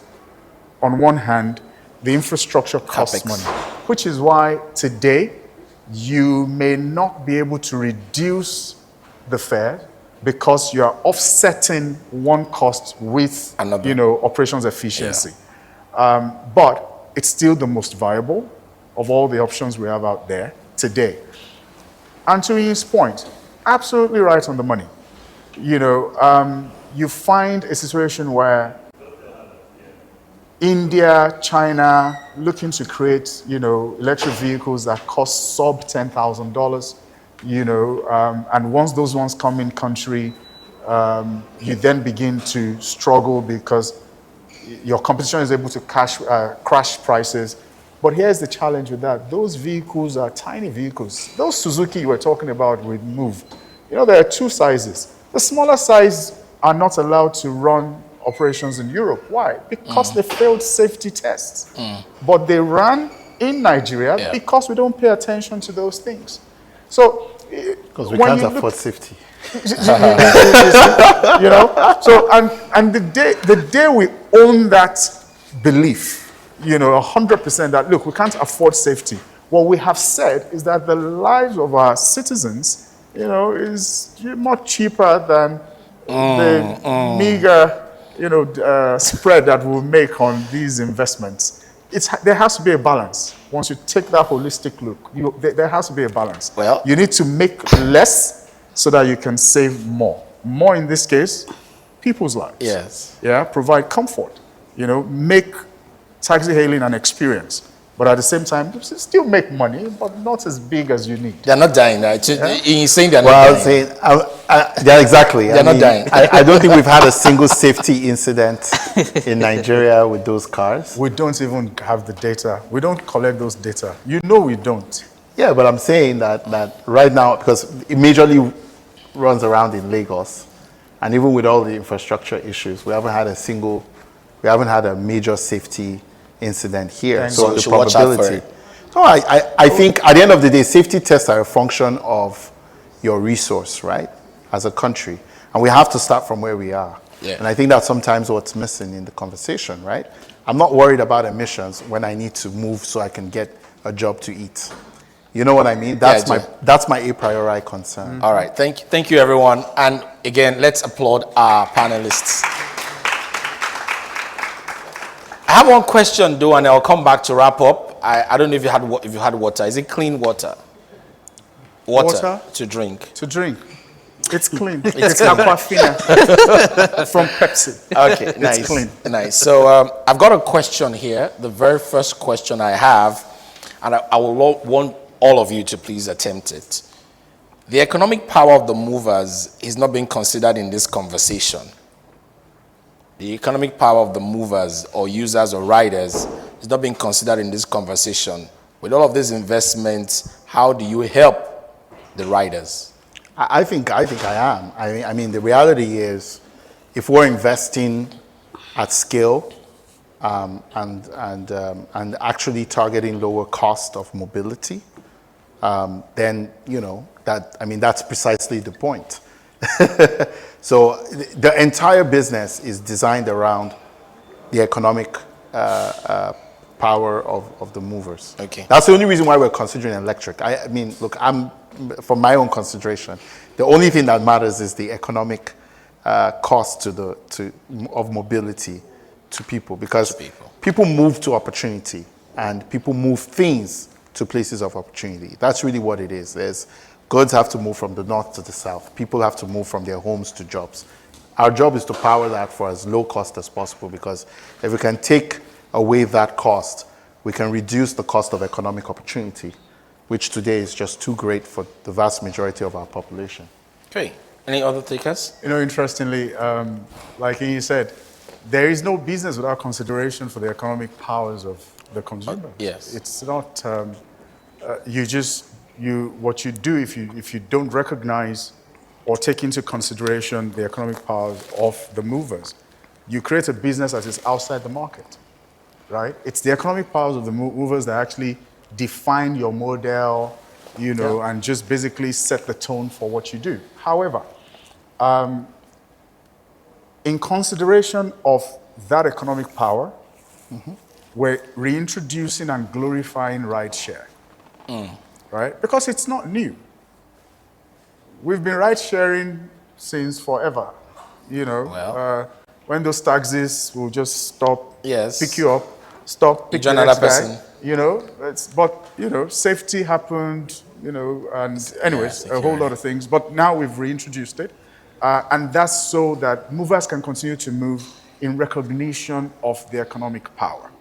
on one hand, the infrastructure costs CapEx. money, which is why today you may not be able to reduce the fare because you are offsetting one cost with Another. operations efficiency. But it's still the most viable of all the options we have out there today. And to his point, absolutely right on the money. You find a situation where India, China, looking to create, electric vehicles that cost sub $10,000, and once those ones come in country, you then begin to struggle because your competition is able to crash prices. But here's the challenge with that. Those vehicles are tiny vehicles. Those Suzuki you were talking about with Move, there are two sizes. The smaller size are not allowed to run operations in Europe. Why? Because they failed safety tests. But they ran in Nigeria because we don't pay attention to those things. So, Because we can't afford safety. So and the day we own that belief, 100% that look, we can't afford safety. What we have said is that the lives of our citizens, is much cheaper than the meager, spread that we'll make on these investments. There has to be a balance. Once you take that holistic look, there has to be a balance. Well, you need to make less so that you can save more. More in this case, people's lives. Yes. Yeah, provide comfort. Make taxi hailing an experience. But at the same time, still make money, but not as big as you need. They're not dying, right? You're saying they're not Well, dying. I'm saying, yeah, exactly. They're not dying. I don't think we've had a single safety incident in Nigeria with those cars. We don't even have the data. We don't collect those data. We don't. Yeah, but I'm saying that right now, because it majorly runs around in Lagos, and even with all the infrastructure issues, we haven't had a major safety incident here. So the we should watch out for it. No, I think at the end of the day, safety tests are a function of your resource, right, as a country. And we have to start from where we are. Yeah. And I think that's sometimes what's missing in the conversation, right? I'm not worried about emissions when I need to move so I can get a job to eat. You know what I mean? That's my a priori concern. All right. Thank you, everyone. And again, let's applaud our panelists. I have one question, though, and I'll come back to wrap up. I don't know if you had water. Is it clean water? Water to drink. To drink. It's clean. It's Aquafina from Pepsi. Okay, nice. It's clean. Nice. So I've got a question here. The very first question I have, and I will want all of you to please attempt it. The economic power of the movers is not being considered in this conversation. The economic power of the movers or users or riders is not being considered in this conversation. With all of these investments, how do you help the riders? I think I am. I mean, the reality is, if we're investing at scale and actually targeting lower cost of mobility, then that's precisely the point. So the entire business is designed around the economic power of the movers. Okay. That's the only reason why we're considering electric. I mean, look, from my own consideration, the only thing that matters is the economic cost of mobility to people, because people move to opportunity and people move things to places of opportunity. That's really what it is. Goods have to move from the north to the south. People have to move from their homes to jobs. Our job is to power that for as low cost as possible, because if we can take away that cost, we can reduce the cost of economic opportunity, which today is just too great for the vast majority of our population. Okay. Any other takers? You know, interestingly, like you said, there is no business without consideration for the economic powers of the consumer. Yes. It's not, what you do if you don't recognize or take into consideration the economic powers of the movers, you create a business that is outside the market, right? It's the economic powers of the movers that actually define your model, you know, and just basically set the tone for what you do. However, in consideration of that economic power, we're reintroducing and glorifying rideshare, right? Because it's not new. We've been ride-sharing since forever, you know. Well. When those taxis will just stop, Yes. pick you up, stop, pick join the next another guy, person. you know. But, you know, safety happened, you know, and anyways, a whole lot of things. But now we've reintroduced it. And that's so that movers can continue to move in recognition of the economic power.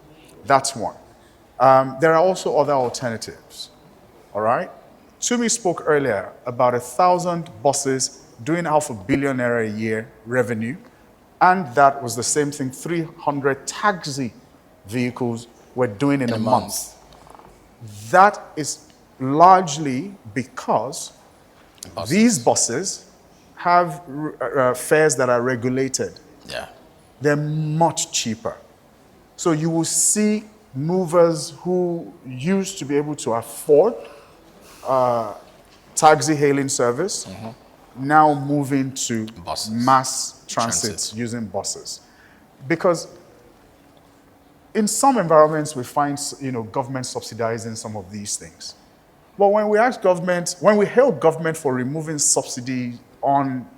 That's one. There are also other alternatives, all right? Tumi spoke earlier about 1,000 buses doing $500 million a year revenue, and that was the same thing 300 taxi vehicles were doing in a month. That is largely because these buses have fares that are regulated. Yeah. They're much cheaper. So you will see movers who used to be able to afford taxi hailing service now moving to Buses. mass transit using buses. Because in some environments we find, you know, government subsidizing some of these things. But when we ask government, when we hail government for removing subsidy on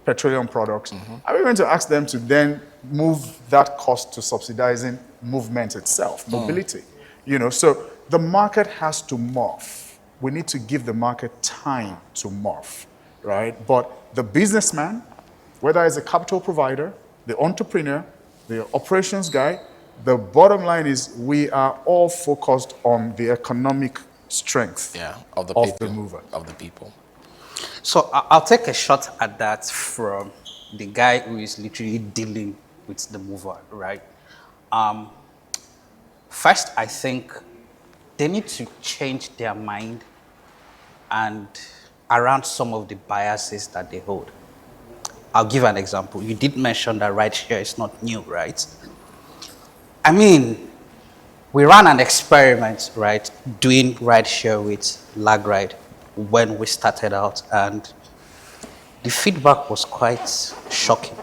petroleum products, are we going to ask them to then move that cost to subsidizing movement itself, mobility? You know, so the market has to morph. We need to give the market time to morph, right? But the businessman, whether it's a capital provider, the entrepreneur, the operations guy, the bottom line is we are all focused on the economic strength of the of people, the mover. of the people. So I'll take a shot at that from the guy who is literally dealing with the mover, right? First, I think they need to change their mind and around some of the biases that they hold. I'll give an example. You did mention that rideshare is not new, right? I mean, we ran an experiment, right, doing rideshare with LagRide when we started out, and the feedback was quite shocking.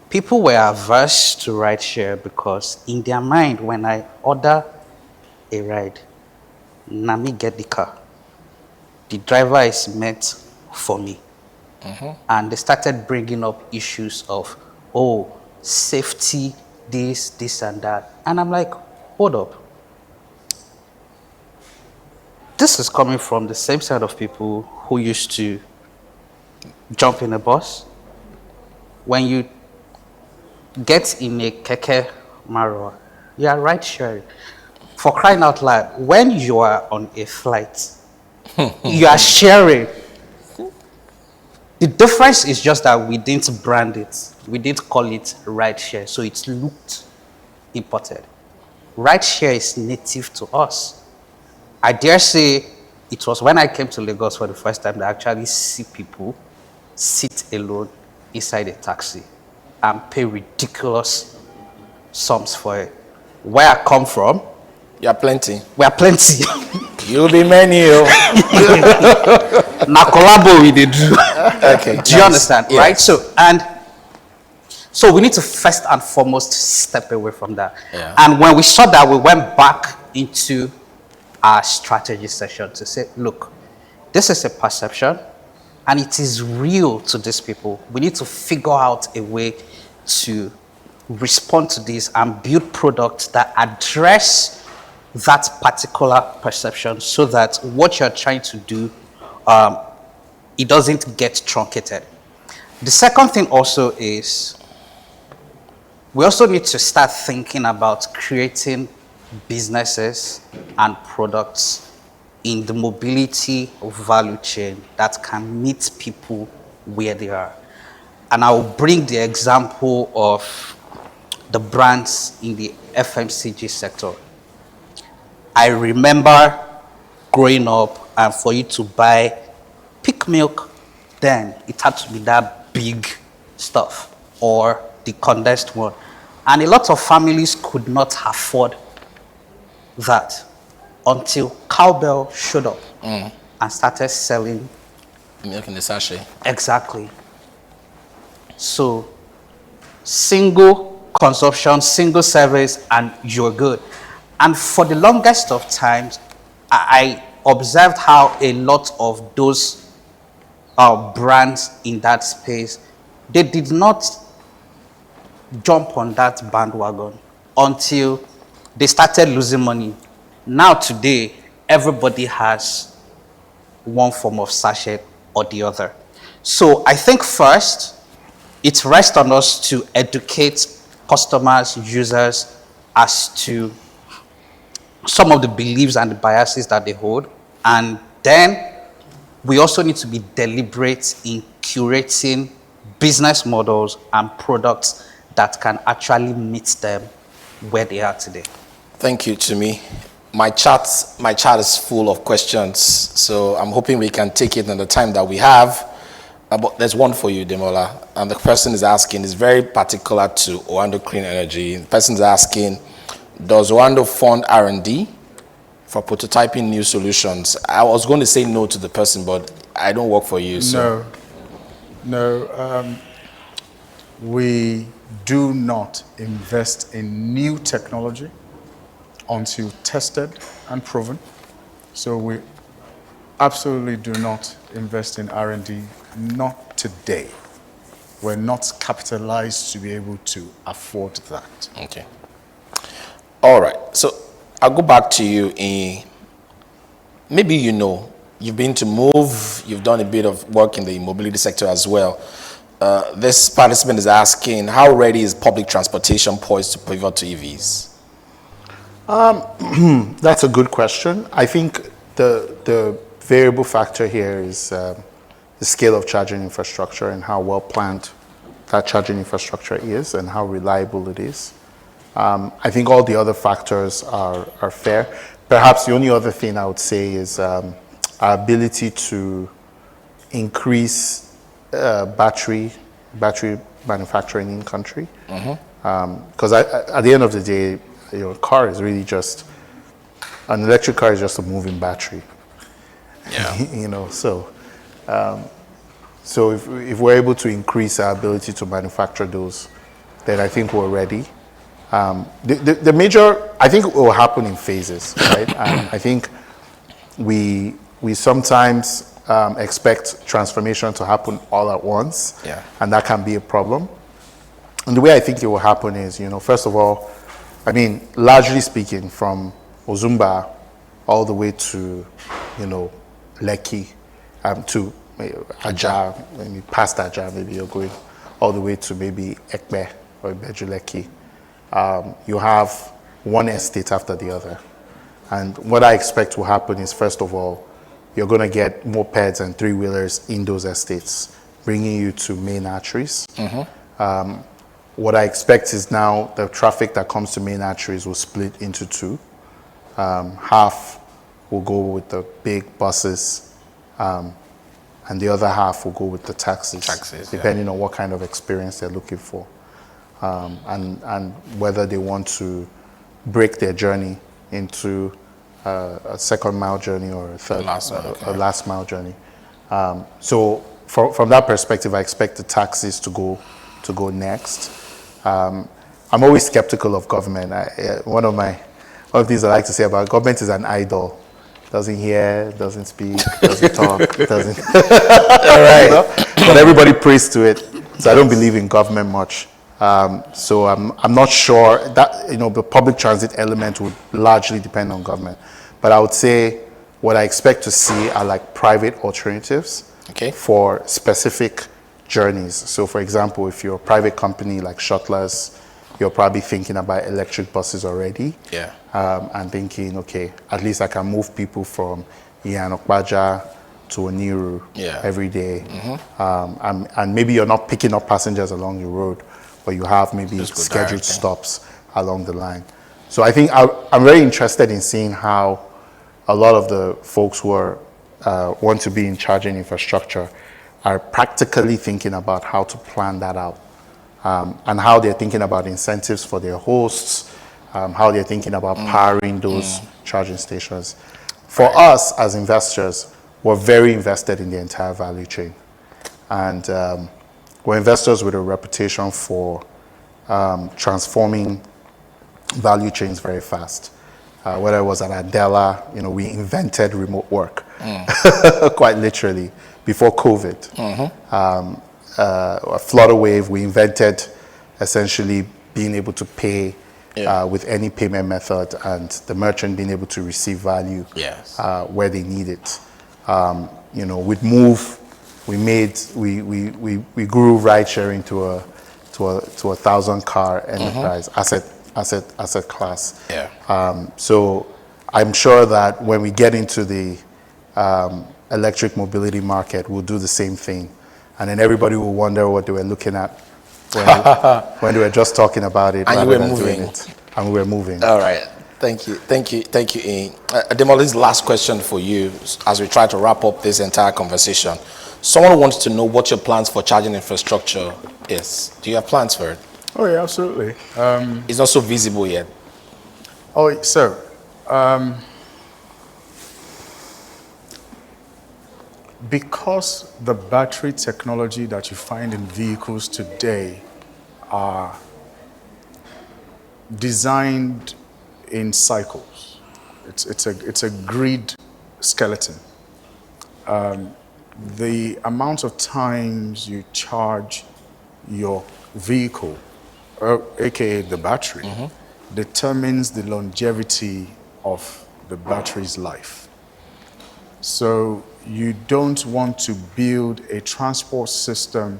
People were averse to rideshare because in their mind, when I order a ride, Nami get the car. The driver is meant for me. And they started bringing up issues of, oh, safety, this and that. And I'm like, hold up. This is coming from the same set of people who used to jump in a bus. When you get in a keke marwa, you are ride sharing. For crying out loud, when you are on a flight, you are sharing. The difference is just that we didn't brand it. We didn't call it ride share, so it looked imported. Ride share is native to us. I dare say it was when I came to Lagos for the first time that I actually see people sit alone inside a taxi and pay ridiculous sums for it. Where I come from, You are plenty. we are plenty. You'll be many. Na collabo we did do. Okay. Do you understand? Yes. Right? So we need to first and foremost step away from that. Yeah. And when we saw that, we went back into our strategy session to say, look, this is a perception and it is real to these people. We need to figure out a way to respond to this and build products that address that particular perception so that what you're trying to do it doesn't get truncated. The second thing also is we also need to start thinking about creating businesses and products in the mobility value chain that can meet people where they are. And I'll bring the example of the brands in the FMCG sector. I remember growing up, and for you to buy peak milk, then it had to be that big stuff or the condensed one. And a lot of families could not afford that until Cowbell showed up and started selling Milk in the sachet. exactly. So single consumption, single service, and you're good. And for the longest of times, I observed how a lot of those brands in that space, they did not jump on that bandwagon until they started losing money. Now today, everybody has one form of sachet or the other. So I think first, it rests on us to educate customers, users, as to some of the beliefs and the biases that they hold. And then we also need to be deliberate in curating business models and products that can actually meet them where they are today. Thank you, Tumi. My chat is full of questions, so I'm hoping we can take it in the time that we have. But there's one for you, Demola, and the person is asking, is very particular to Oando Clean Energy. The person is asking, does Oando fund R&D for prototyping new solutions? I was going to say no to the person, but I don't work for you. So. No. We do not invest in new technology until tested and proven. So we absolutely do not invest in R&D, not today. We're not capitalized to be able to afford that. Okay. All right. So I'll go back to you. Maybe you've been to Move, you've done a bit of work in the mobility sector as well. This participant is asking, how ready is public transportation poised to pivot to EVs? That's a good question. I think the variable factor here is the scale of charging infrastructure and how well planned that charging infrastructure is and how reliable it is. I think all the other factors are fair. Perhaps the only other thing I would say is our ability to increase battery manufacturing in country. Because at the end of the day, your car is really just an electric car is just a moving battery. Yeah. So if we're able to increase our ability to manufacture those, then I think we're ready. The major, I think it will happen in phases, right? I think we sometimes expect transformation to happen all at once, and that can be a problem. And the way I think it will happen is, first of all, largely speaking, from Ozumba all the way to, Lekki, to Ajah, maybe past Ajah, maybe you're going all the way to maybe Ekpe or Ibeju Lekki. You have one estate after the other. And what I expect will happen is, first of all, you're going to get mopeds and three-wheelers in those estates, bringing you to main arteries. What I expect is now the traffic that comes to main arteries will split into two. Half will go with the big buses, and the other half will go with the taxis depending on what kind of experience they're looking for, and whether they want to break their journey into a second mile journey or a last mile journey. So from that perspective, I expect the taxis to go next. I'm always skeptical of government. One of these I like to say about government is an idol. Doesn't hear, doesn't speak, doesn't talk, doesn't. All right. But everybody prays to it. So I don't believe in government much. So I'm not sure that the public transit element would largely depend on government. But I would say what I expect to see are like private alternatives Okay. for specific journeys. So for example, if you're a private company like Shuttlers, you're probably thinking about electric buses already. Yeah. And thinking, okay, at least I can move people from Iyinoluwa to Oniru Yeah. every day. And maybe you're not picking up passengers along the road, but you have maybe Just go scheduled directly. stops along the line. So I think I'm very interested in seeing how a lot of the folks who are, want to be in charging infrastructure are practically thinking about how to plan that out, and how they're thinking about incentives for their hosts, how they're thinking about powering those charging stations. For us as investors, we're very invested in the entire value chain. And we're investors with a reputation for transforming value chains very fast. Whether it was at Adela, we invented remote work, quite literally, before COVID. At Flutterwave, we invented essentially being able to pay with any payment method, and the merchant being able to receive value Yes. where they need it. With Move, we grew ride sharing to a 1,000-car enterprise asset class. Yeah. So I'm sure that when we get into the electric mobility market, we'll do the same thing, and then everybody will wonder what they were looking at when they were just talking about it. And you rather were than doing moving. it. And we were moving. All right. Thank you, Ian. Demola, this last question for you as we try to wrap up this entire conversation. Someone wants to know what your plans for charging infrastructure is. Do you have plans for it? Oh, yeah, absolutely. It's not so visible yet. Because the battery technology that you find in vehicles today are designed in cycles. It's a grid skeleton. The amount of times you charge your vehicle, aka the battery, determines the longevity of the battery's life. So you don't want to build a transport system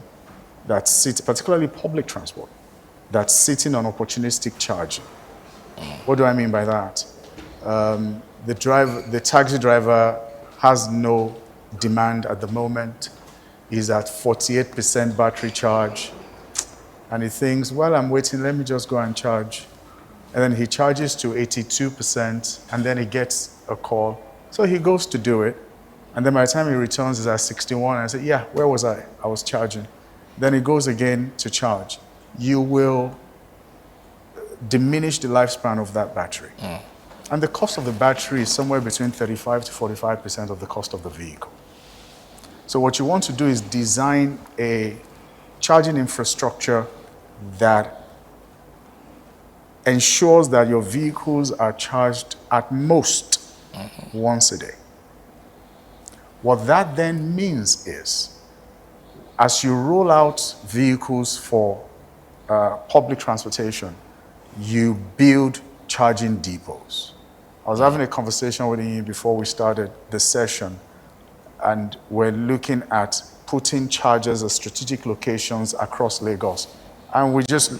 that sits, particularly public transport, that's sitting on opportunistic charging. What do I mean by that? The taxi driver has no demand at the moment. He's at 48% battery charge, and he thinks, well, I'm waiting, let me just go and charge. And then he charges to 82%, and then he gets a call. So he goes to do it, and then by the time he returns, he's at 61, and I say, yeah, where was I? I was charging. Then he goes again to charge. You will diminish the lifespan of that battery. And the cost of the battery is somewhere between 35 to 45% of the cost of the vehicle. So what you want to do is design a charging infrastructure that ensures that your vehicles are charged at most once a day. What that then means is, as you roll out vehicles for public transportation, you build charging depots. I was having a conversation with you before we started the session, and we're looking at putting chargers at strategic locations across Lagos. And we just,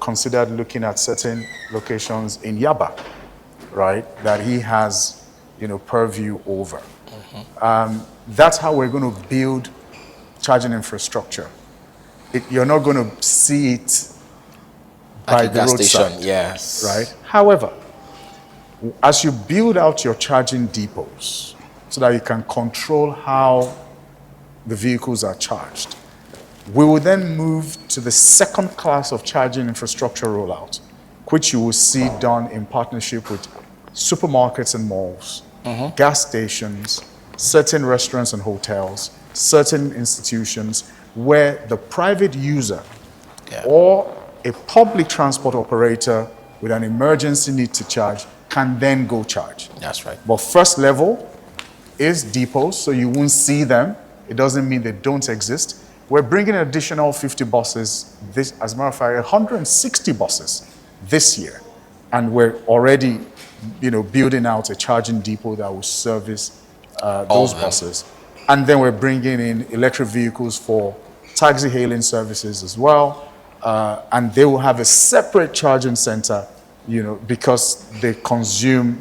considered looking at certain locations in Yaba, right, that he has, purview over. That's how we're going to build charging infrastructure. You're not going to see it by the gas roadside, station, yes. right? However, as you build out your charging depots so that you can control how the vehicles are charged, we will then move to the second class of charging infrastructure rollout, which you will see done in partnership with supermarkets and malls, gas stations, certain restaurants and hotels, certain institutions where the private user or a public transport operator with an emergency need to charge can then go charge. That's right. But first level is depots, so you won't see them. It doesn't mean they don't exist. We're bringing an additional 50 buses, as a matter of fact, 160 buses this year. And we're already, building out a charging depot that will service those buses. And then we're bringing in electric vehicles for taxi hailing services as well. And they will have a separate charging center, because they consume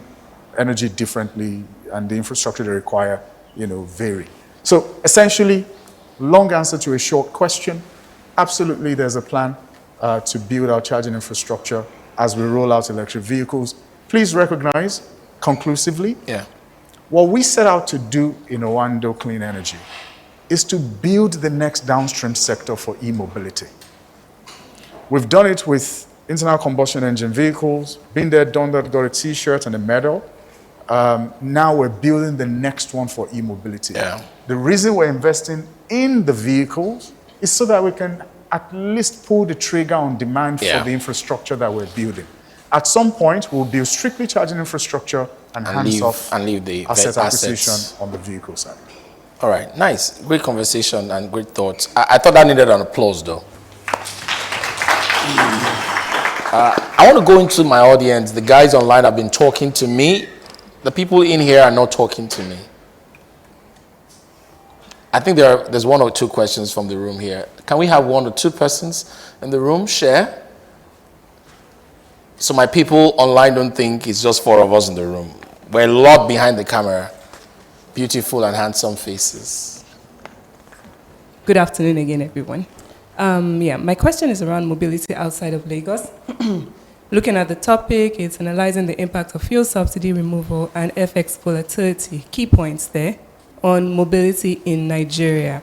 energy differently and the infrastructure they require, vary. So essentially, long answer to a short question, absolutely there's a plan to build our charging infrastructure as we roll out electric vehicles. Please recognize conclusively, what we set out to do in Oando Clean Energy is to build the next downstream sector for e-mobility. We've done it with internal combustion engine vehicles, been there, done that, got a t-shirt and a medal. Now we're building the next one for e-mobility. The reason we're investing in the vehicles is so that we can at least pull the trigger on demand for the infrastructure that we're building. At some point, we'll build strictly charging infrastructure and hands off leave the asset acquisition on the vehicle side. All right, nice. Great conversation and great thoughts. I thought that needed an applause, though. I want to go into my audience. The guys online have been talking to me. The people in here are not talking to me. I think there's one or two questions from the room here. Can we have one or two persons in the room share? So my people online don't think it's just four of us in the room. We're a lot behind the camera. Beautiful and handsome faces. Good afternoon again, everyone. My question is around mobility outside of Lagos. Looking at the topic, it's analyzing the impact of fuel subsidy removal and FX volatility. Key points there on mobility in Nigeria.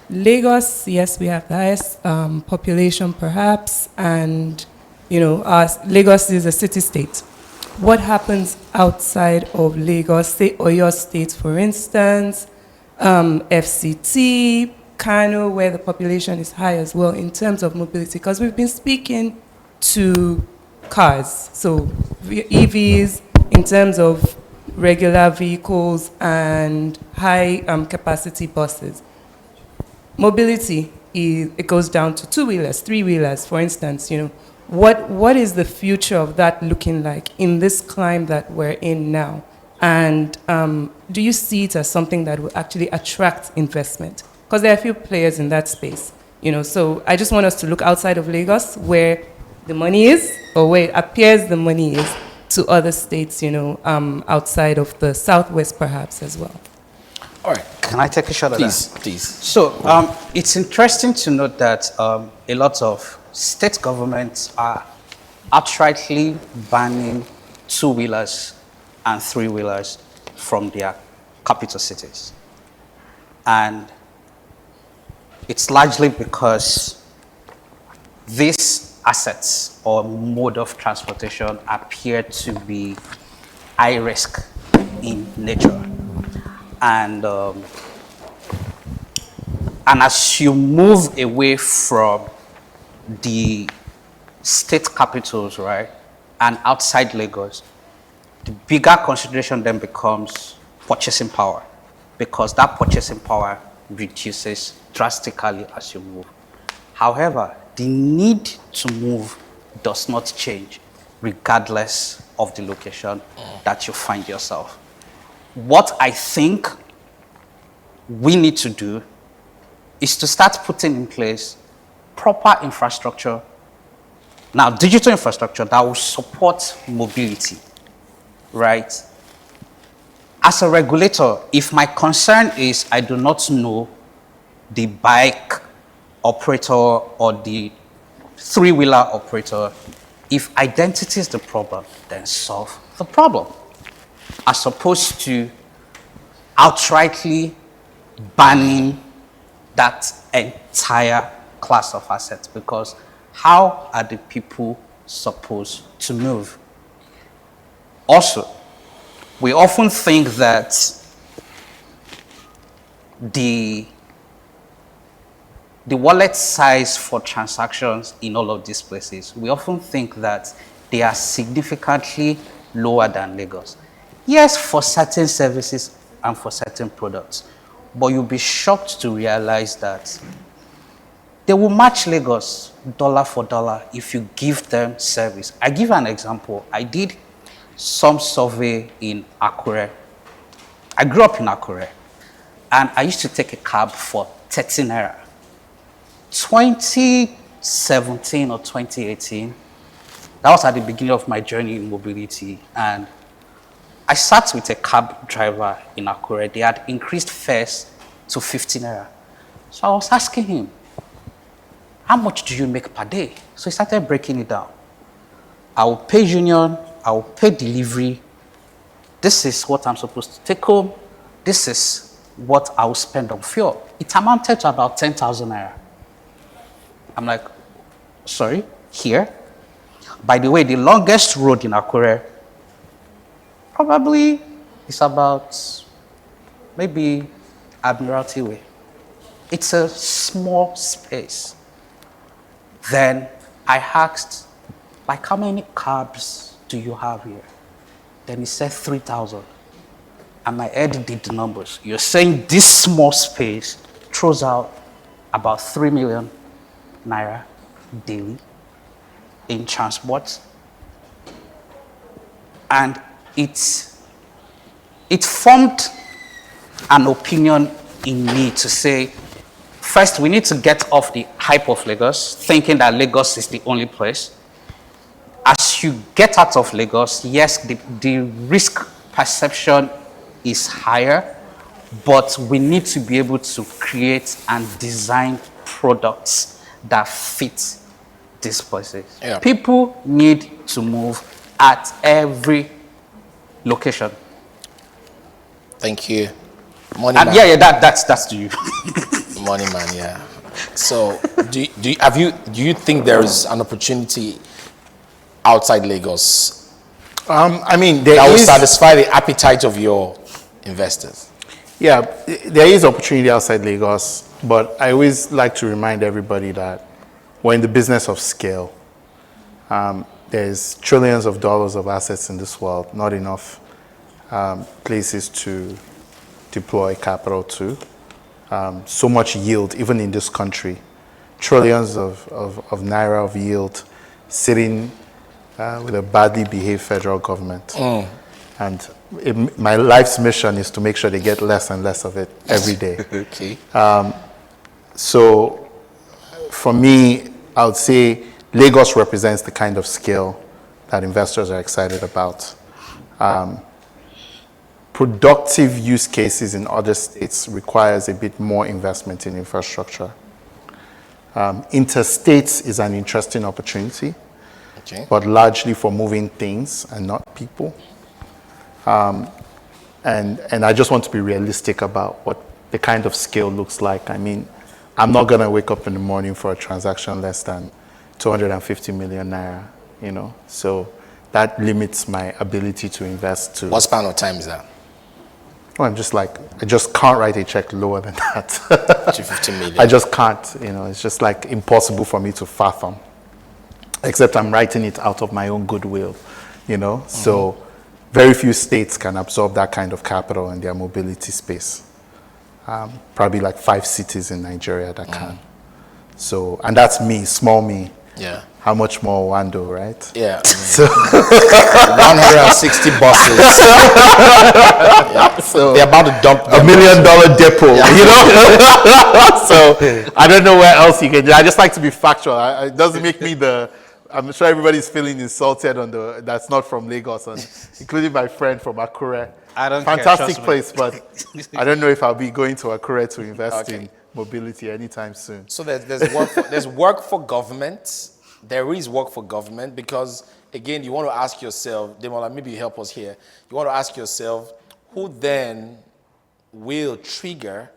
Lagos, yes, we have the highest population perhaps, and Lagos is a city-state. What happens outside of Lagos, say Oyo State, for instance, FCT, Kano, where the population is high as well in terms of mobility? Because we've been speaking to cars, so EVs in terms of regular vehicles and high capacity buses. Mobility, it goes down to two-wheelers, three-wheelers, for instance. What is the future of that looking like in this climate that we're in now? And do you see it as something that will actually attract investment? Because there are a few players in that space. So I just want us to look outside of Lagos where the money is, or where it appears the money is, to other states, outside of the Southwest perhaps as well. All right. Can I take a shot at that? Please. So it's interesting to note that a lot of state governments are outrightly banning two-wheelers and three-wheelers from their capital cities. And it's largely because these assets or mode of transportation appear to be high risk in nature. And as you move away from the state capitals, right, and outside Lagos, the bigger consideration then becomes purchasing power, because that purchasing power reduces drastically as you move. However, the need to move does not change regardless of the location that you find yourself. What I think we need to do is to start putting in place proper infrastructure, now digital infrastructure that will support mobility, right? As a regulator, if my concern is I do not know the bike operator or the three-wheeler operator, if identity is the problem, then solve the problem, as opposed to outrightly banning that entire class of assets, because how are the people supposed to move? Also, we often think that the wallet size for transactions in all of these places, we often think that they are significantly lower than Lagos. Yes, for certain services and for certain products, but you'll be shocked to realize that they will match Lagos dollar for dollar if you give them service. I give an example. I did some survey in Akure I grew up in Akure, and I used to take a cab for 13 naira. 2017 or 2018, that was at the beginning of my journey in mobility, and I sat with a cab driver in Akure. They had increased fares to 15 naira. So I was asking him, how much do you make per day? So he started breaking it down. I will pay union, I will pay delivery. This is what I'm supposed to take home. This is what I will spend on fuel. It amounted to about 10,000 naira. I'm like, sorry, here? By the way, the longest road in Akure probably is about maybe Admiralty Way. It's a small space. Then I asked, like, how many cabs do you have here? Then he said 3,000. And my head did the numbers. You're saying this small space throws out about 3 million naira daily in transport. And it formed an opinion in me to say, first, we need to get off the hype of Lagos, thinking that Lagos is the only place. As you get out of Lagos, yes, the risk perception is higher, but we need to be able to create and design products that fit these places. Yeah. People need to move at every location. Thank you. Money And man. yeah, that's to you. Money man, yeah. So, do you think there is an opportunity outside Lagos I mean, that will satisfy the appetite of your investors? Yeah, there is opportunity outside Lagos, but I always like to remind everybody that we're in the business of scale. There's trillions of dollars of assets in this world, not enough places to deploy capital to. So much yield, even in this country. Trillions of naira of yield sitting with a badly behaved federal government. And my life's mission is to make sure they get less and less of it every day. Okay. So for me, I would say Lagos represents the kind of scale that investors are excited about. Productive use cases in other states requires a bit more investment in infrastructure. Interstates is an interesting opportunity, Okay. but largely for moving things and not people. And I just want to be realistic about what the kind of scale looks like. I mean, I'm not going to wake up in the morning for a transaction less than 250 million naira, you know. So that limits my ability to invest to. What span of time is that? Well, I just can't write a check lower than that. 250 million. I just can't, you know, it's just like impossible for me to fathom. Except I'm writing it out of my own goodwill, you know. Mm-hmm. So very few states can absorb that kind of capital in their mobility space. Probably like 5 cities in Nigeria that can. So, and that's me, small me. Yeah. How much more Oando, right? Yeah. So 160 buses. Yeah. So they're about to dump $1 million depot, you know? So I don't know where else you can do. I just like to be factual. It doesn't make me I'm sure everybody's feeling insulted that's not from Lagos, including my friend from Akure. I don't Fantastic care, place, but I don't know if I'll be going to Akure to invest in mobility anytime soon. So there's work for government. There is work for government because, again, you want to ask yourself, Demola, maybe you help us here. You want to ask yourself, who then will trigger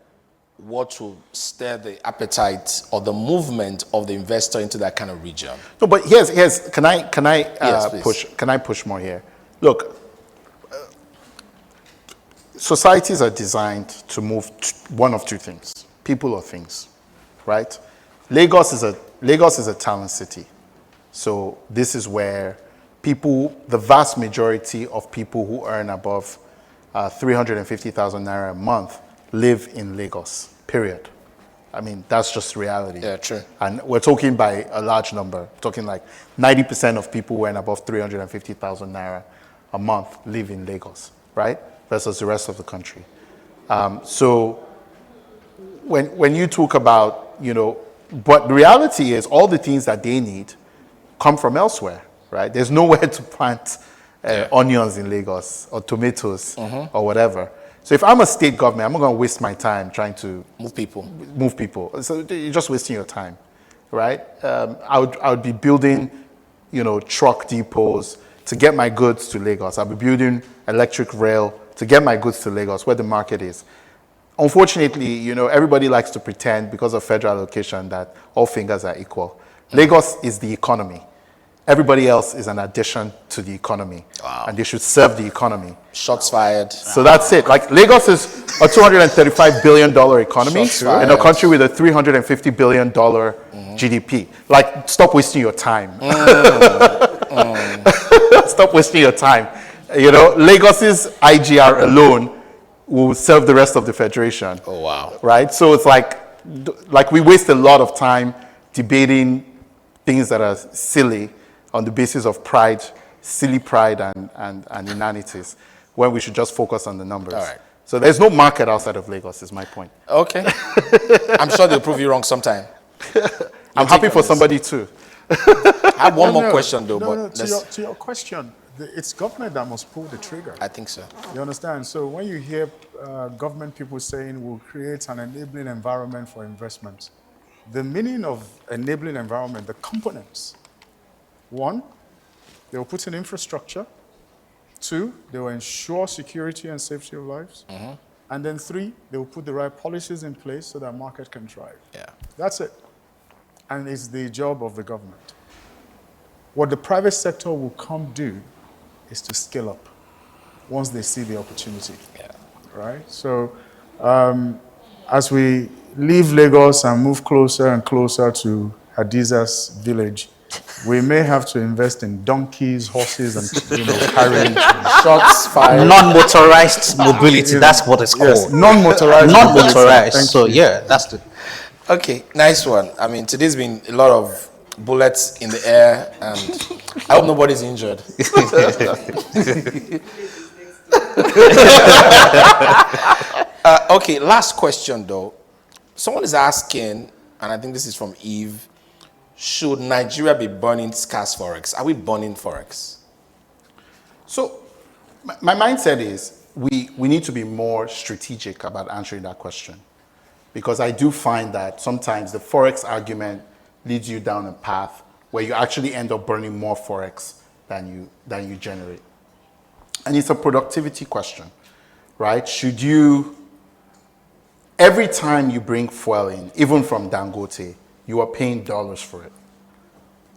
what will stir the appetite or the movement of the investor into that kind of region? No, but here's can I Yes, push? Can I push more here? Look, societies are designed to move one of two things: people or things, right? Lagos is a talent city, so this is where the vast majority of people who earn above 350,000 naira a month live in Lagos, period. I mean, that's just reality. Yeah, true. And we're talking by a large number. We're talking like 90% of people who earn above 350,000 naira a month live in Lagos, right? versus the rest of the country. So when you talk about, but the reality is all the things that they need come from elsewhere, right? There's nowhere to plant onions in Lagos or tomatoes or whatever. So if I'm a state government, I'm not going to waste my time trying to Move people. So you're just wasting your time, right? I would be building, truck depots to get my goods to Lagos. I'll be building electric rail to get my goods to Lagos, where the market is. Unfortunately, everybody likes to pretend because of federal allocation that all fingers are equal. Lagos is the economy. Everybody else is an addition to the economy. Wow. And they should serve the economy. Shots fired. So that's it. Like Lagos is a $235 billion economy in a country with a $350 billion GDP. Like, stop wasting your time. Stop wasting your time. Lagos's IGR alone will serve the rest of the federation. Oh, wow. Right? So it's like we waste a lot of time debating things that are silly on the basis of pride, silly pride and inanities, when we should just focus on the numbers. All right. So there's no market outside of Lagos, is my point. Okay. I'm sure they'll prove you wrong sometime. I'm happy for somebody too. I have one more question though, but to your question, it's government that must pull the trigger. I think so. You understand? So when you hear government people saying we'll create an enabling environment for investment, the meaning of enabling environment, the components. 1, they will put in infrastructure. 2, they will ensure security and safety of lives. And then 3, they will put the right policies in place so that market can thrive. Yeah. That's it. And it's the job of the government. What the private sector will come do is to scale up once they see the opportunity. Yeah. Right? So as we leave Lagos and move closer and closer to Hadiza's village, we may have to invest in donkeys, horses, and carriage. Shots fired. Non-motorized mobility, that's what it's called. Yes, non-motorized. Non-motorized. Thank So you. yeah, that's the. Okay, nice one. I mean, today's been a lot of bullets in the air, and I hope nobody's injured. Okay, last question though. Someone is asking, and I think this is from Eve, should Nigeria be burning scarce forex? Are we burning forex? So my mindset is we need to be more strategic about answering that question, because I do find that sometimes the forex argument leads you down a path where you actually end up burning more forex than you generate. And it's a productivity question, right? Should you, every time you bring fuel in, even from Dangote, you are paying dollars for it.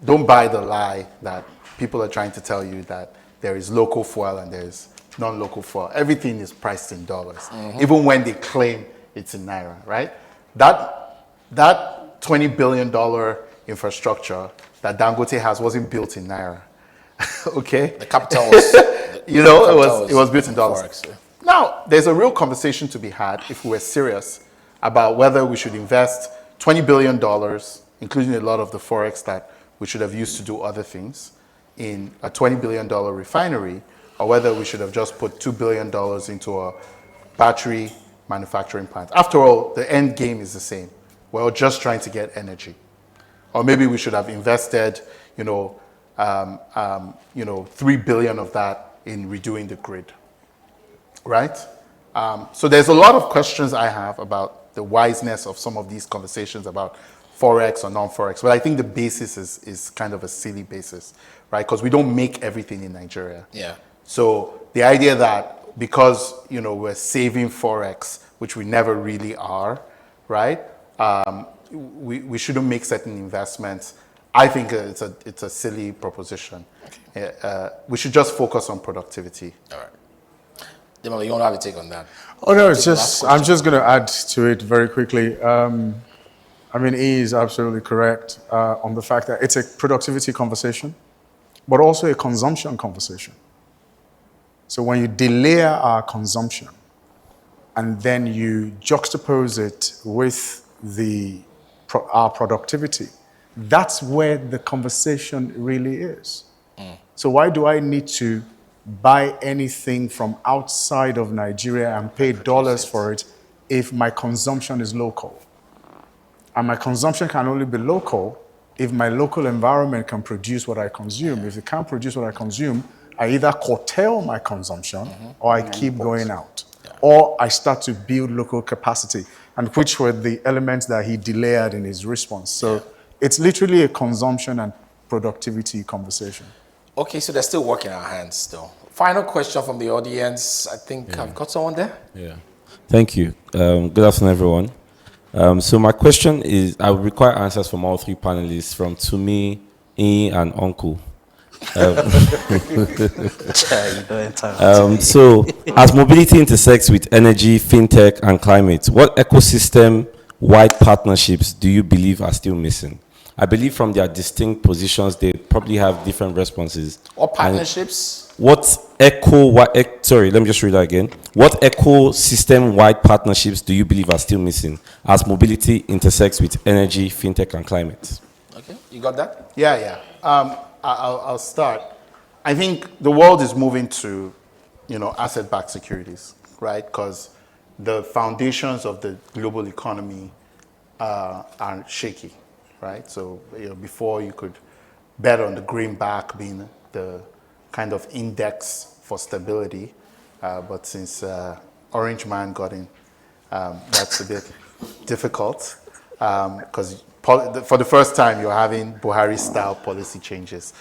Don't buy the lie that people are trying to tell you that there is local fuel and there's non-local fuel. Everything is priced in dollars, even when they claim it's in Naira, right? That $20 billion infrastructure that Dangote has wasn't built in Naira, okay? The capital was, it was built in dollars. Forex, yeah. Now, there's a real conversation to be had if we were serious about whether we should invest $20 billion, including a lot of the forex that we should have used to do other things, in a $20 billion refinery, or whether we should have just put $2 billion into a battery manufacturing plant. After all, the end game is the same. We're just trying to get energy. Or maybe we should have invested, $3 billion of that in redoing the grid, right? So there's a lot of questions I have about the wiseness of some of these conversations about forex or non-forex, but I think the basis is kind of a silly basis, right? Because we don't make everything in Nigeria. Yeah. So the idea that because we're saving forex, which we never really are, right? We shouldn't make certain investments. I think it's a silly proposition. Okay. We should just focus on productivity. All right. Demola, you want to have a take on that? Oh no, it's just I'm just going to add to it very quickly. I mean, E is absolutely correct on the fact that it's a productivity conversation, but also a consumption conversation. So when you delay our consumption and then you juxtapose it with our productivity, that's where the conversation really is. So why do I need to buy anything from outside of Nigeria and pay dollars for it if my consumption is local. And my consumption can only be local if my local environment can produce what I consume. If it can't produce what I consume, I either curtail my consumption or I keep going out. Or I start to build local capacity, and which were the elements that he delayed in his response. So it's literally a consumption and productivity conversation. Okay, so they're still working our hands still. Final question from the audience. I think I've got someone there. Yeah. Thank you. Good afternoon, everyone. So my question is, I would require answers from all three panelists, from Tumi, Iyi, and Uncle. So, as mobility intersects with energy, fintech, and climate, what ecosystem-wide partnerships do you believe are still missing? I believe from their distinct positions, they probably have different responses. Or partnerships? Sorry, let me just read that again. What ecosystem-wide partnerships do you believe are still missing as mobility intersects with energy, fintech, and climate? Okay, you got that? Yeah. I'll start. I think the world is moving to, asset-backed securities, right? Because the foundations of the global economy are shaky, right? So, before you could bet on the greenback being the kind of index for stability, but since Orange Man got in, that's a bit difficult because for the first time you're having Buhari-style policy changes,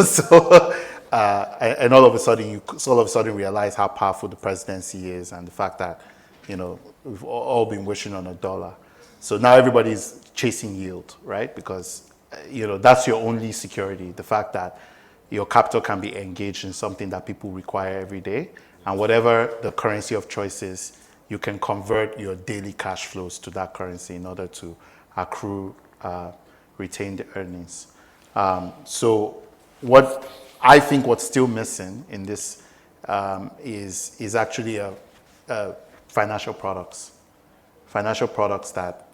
So and all of a sudden realize how powerful the presidency is, and the fact that we've all been wishing on a dollar. So now everybody's chasing yield, right? Because that's your only security, the fact that your capital can be engaged in something that people require every day, and whatever the currency of choice is, you can convert your daily cash flows to that currency in order to accrue retained earnings. So what I think what's still missing in this is actually financial products that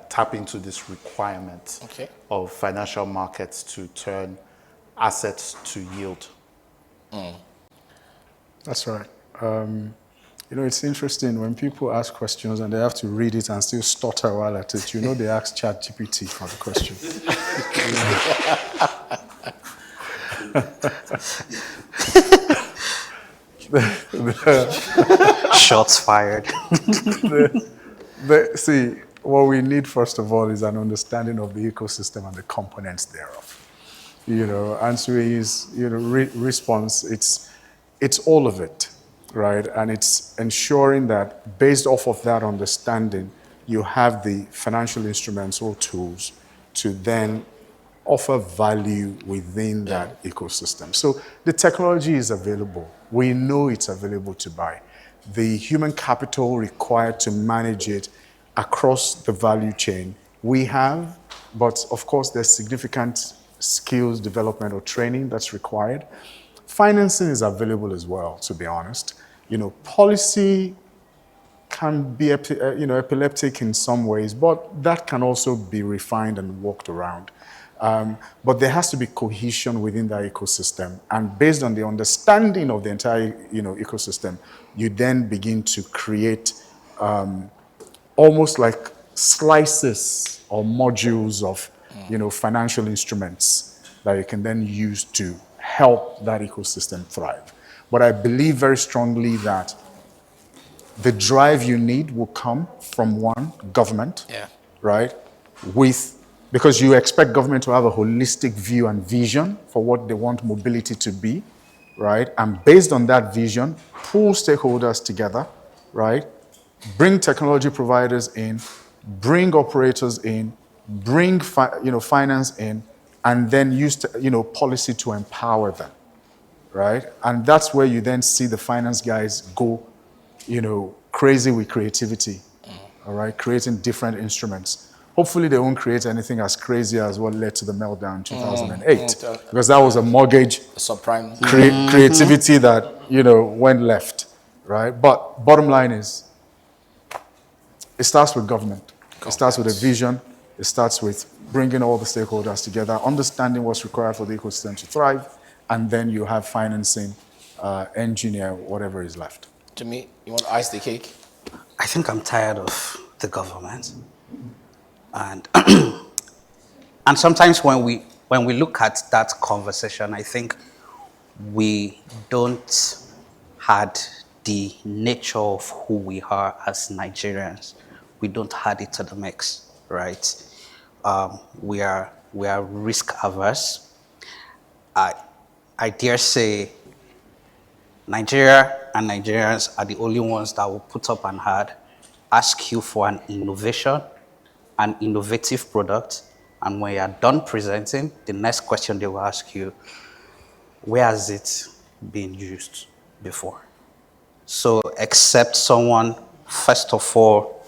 tap into this requirement of financial markets to turn assets to yield. That's right. It's interesting when people ask questions and they have to read it and still stutter while at it. They ask ChatGPT for the question. Shots fired. See, what we need first of all is an understanding of the ecosystem and the components thereof. Answering is, response, it's all of it, right? And it's ensuring that based off of that understanding, you have the financial instruments or tools to then offer value within that ecosystem. So the technology is available. We know it's available to buy. The human capital required to manage it across the value chain, we have, but of course there's significant skills development or training that's required. Financing is available as well, to be honest. Policy can be epileptic in some ways, but that can also be refined and worked around. But there has to be cohesion within that ecosystem, and based on the understanding of the entire ecosystem, you then begin to create almost like slices or modules of financial instruments that you can then use to help that ecosystem thrive. But I believe very strongly that the drive you need will come from one, government, right? Because you expect government to have a holistic view and vision for what they want mobility to be, right? And based on that vision, pull stakeholders together, right? Bring technology providers in, bring operators in, bring finance in, and then use policy to empower them, right? And that's where you then see the finance guys go, crazy with creativity, all right, creating different instruments. Hopefully they won't create anything as crazy as what led to the meltdown in 2008, because that was a mortgage subprime creativity that went left, right? But bottom line is, it starts with government. It starts with a vision. It starts with bringing all the stakeholders together, understanding what's required for the ecosystem to thrive, and then you have financing, engineer, whatever is left. To me, you want to ice the cake? I think I'm tired of the government. And and sometimes when we look at that conversation, I think we don't had the nature of who we are as Nigerians. We don't add it to the mix, right? We are risk averse. I dare say Nigeria and Nigerians are the only ones that will put up an ad, ask you for an innovation, an innovative product, and when you are done presenting, the next question they will ask you, where has it been used before? So except someone, first of all,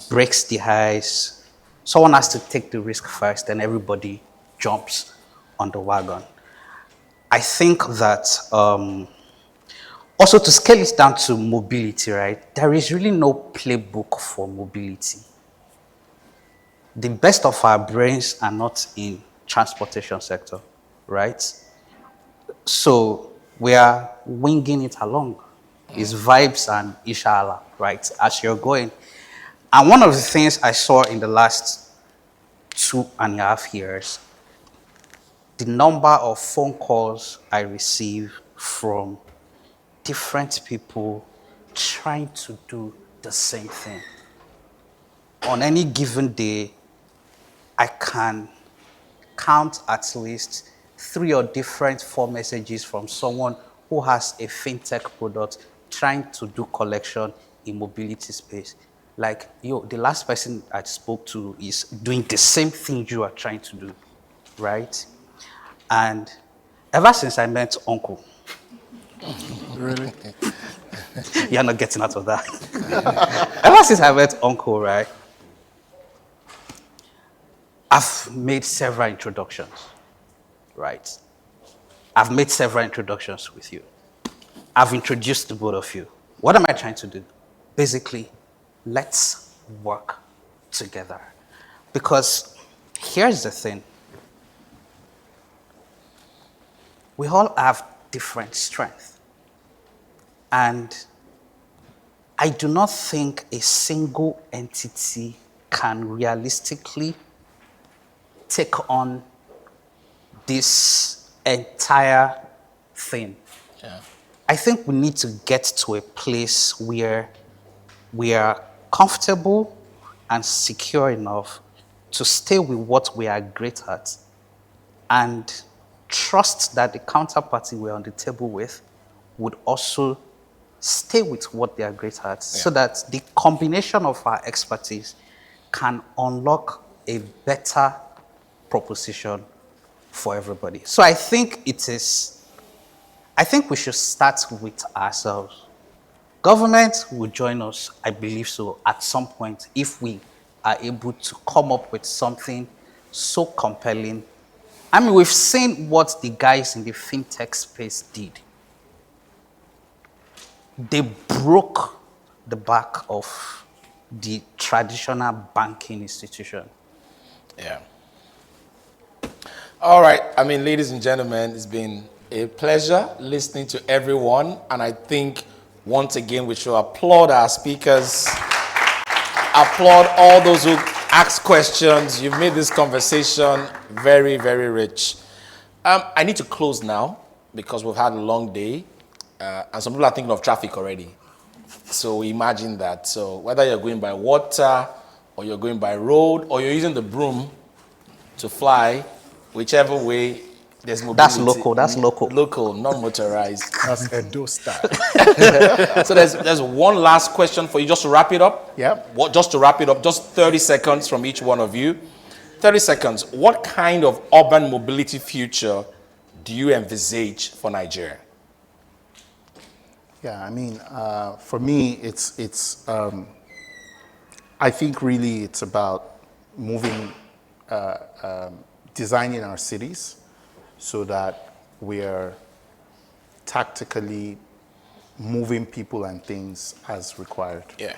breaks the ice, someone has to take the risk first, then everybody jumps on the wagon. I think that also to scale it down to mobility, right? There is really no playbook for mobility. The best of our brains are not in transportation sector, right? So we are winging it along. It's vibes and inshallah, right? As you're going. And one of the things I saw in the last 2.5 years, the number of phone calls I receive from different people trying to do the same thing. On any given day, I can count at least 3 or different 4 messages from someone who has a fintech product trying to do collection in mobility space. Like, the last person I spoke to is doing the same thing you are trying to do, right? And ever since I met Uncle, Really? you're not getting out of that. Ever since I met Uncle, right, I've made several introductions, right? I've made several introductions with you. I've introduced the both of you. What am I trying to do? Basically, let's work together. Because here's the thing. We all have different strengths. And I do not think a single entity can realistically take on this entire thing. Yeah. I think we need to get to a place where we are comfortable and secure enough to stay with what we are great at and trust that the counterparty we're on the table with would also stay with what they are great at, so that the combination of our expertise can unlock a better proposition for everybody. So I think we should start with ourselves. Government will join us, I believe so, at some point if we are able to come up with something so compelling. I mean, we've seen what the guys in the fintech space did. They broke the back of the traditional banking institution. Yeah. All right. I mean, ladies and gentlemen, it's been a pleasure listening to everyone. And I think, once again, we should applaud our speakers, applaud all those who asked questions. You've made this conversation very, very rich. I need to close now because we've had a long day. And some people are thinking of traffic already. So imagine that. So whether you're going by water or you're going by road or you're using the broom to fly, whichever way, there's mobility. That's local. Local, not motorized. That's Edo style. So there's one last question for you, just to wrap it up. Yeah. Just to wrap it up, just 30 seconds from each one of you. 30 seconds. What kind of urban mobility future do you envisage for Nigeria? Yeah, I mean, for me, it's I think really it's about moving, designing our cities so that we are tactically moving people and things as required. Yeah.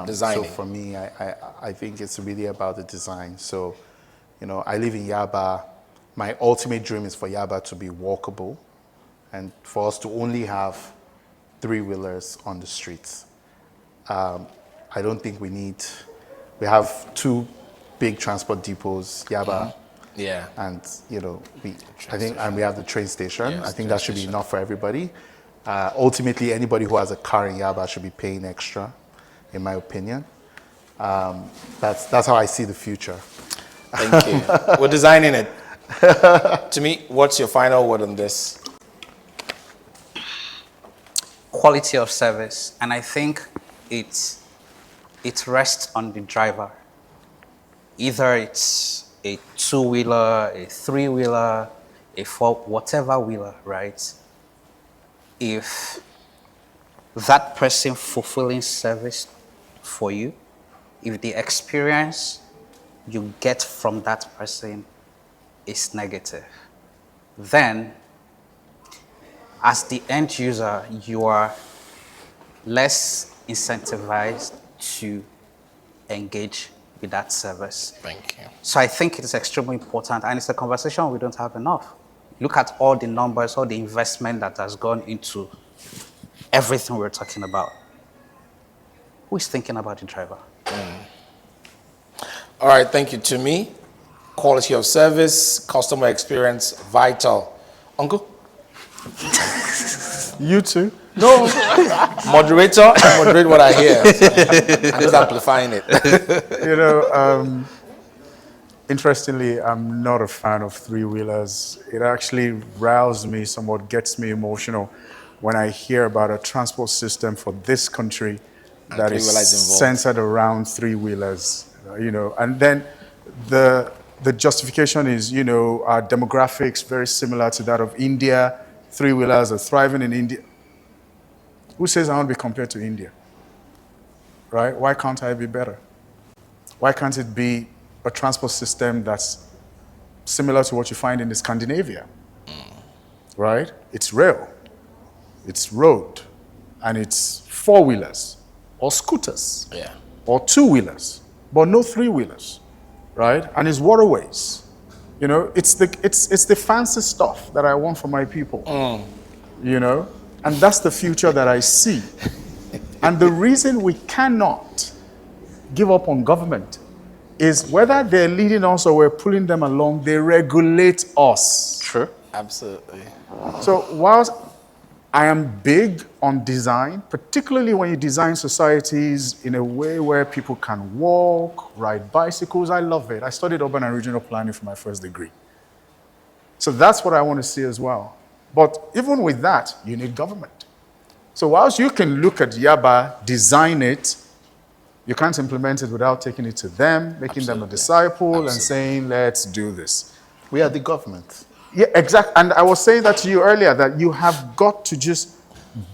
Designing. So for me, I think it's really about the design. So, I live in Yaba. my ultimate dream is for Yaba to be walkable and for us to only have three-wheelers on the streets. I don't think we have two big transport depots, Yaba, Yeah. and and we have the train station. Yes, I think that should be enough for everybody. Ultimately, anybody who has a car in Yaba should be paying extra, in my opinion. That's how I see the future. Thank you. We're designing it. To me, what's your final word on this? Quality of service, and I think it rests on the driver. Either it's a two-wheeler, a three-wheeler, a four, whatever wheeler, right? If that person fulfilling service for you, if the experience you get from that person is negative, then as the end user, you are less incentivized to engage with that service. Thank you. So I think it is extremely important, and it's a conversation we don't have enough. Look at all the numbers, all the investment that has gone into everything we're talking about. Who is thinking about the driver? All right, thank you. To me, quality of service, customer experience, vital. Uncle? You too? No. Moderator, I moderate what I hear. I'm just amplifying it. Interestingly, I'm not a fan of three-wheelers. It actually rouses me, somewhat gets me emotional when I hear about a transport system for this country that is three-wheelers involved. centered around three-wheelers. And then the justification is, our demographics very similar to that of India. Three-wheelers are thriving in India. Who says I want to be compared to India? Right? Why can't I be better? Why can't it be a transport system that's similar to what you find in Scandinavia? Right? It's rail, it's road, and it's four-wheelers or scooters or two-wheelers, but no three-wheelers, right? And it's waterways. It's the fancy stuff that I want for my people, and that's the future that I see. And the reason we cannot give up on government is whether they're leading us or we're pulling them along, they regulate us. True. Absolutely. So whilst I am big on design, particularly when you design societies in a way where people can walk, ride bicycles, I love it. I studied urban and regional planning for my first degree. So that's what I want to see as well. But even with that, you need government. So whilst you can look at Yaba, design it, you can't implement it without taking it to them, making them a disciple, and saying, let's do this. We are the government. Yeah, exactly. And I was saying that to you earlier, that you have got to just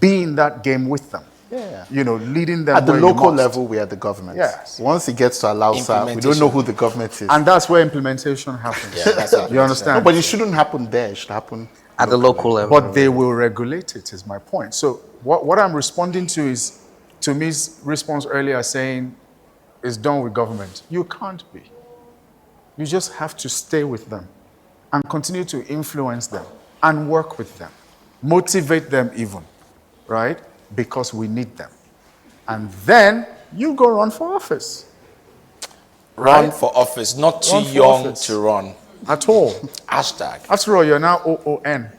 be in that game with them. Yeah. Leading them At the where you local must. level, we are the government. Yes. Once it gets to Alausa, we don't know who the government is. And that's where implementation happens. Yeah, that's what You understand? No, but it shouldn't happen there. It should happen At the local level. But they will regulate it, is my point. So what I'm responding to is, to me's response earlier saying, it's done with government. You can't be. You just have to stay with them and continue to influence them and work with them. Motivate them even, right? Because we need them. And then you go run for office. Run for office, not too Run for young office. to run. At all. Hashtag. After all, you're now OON.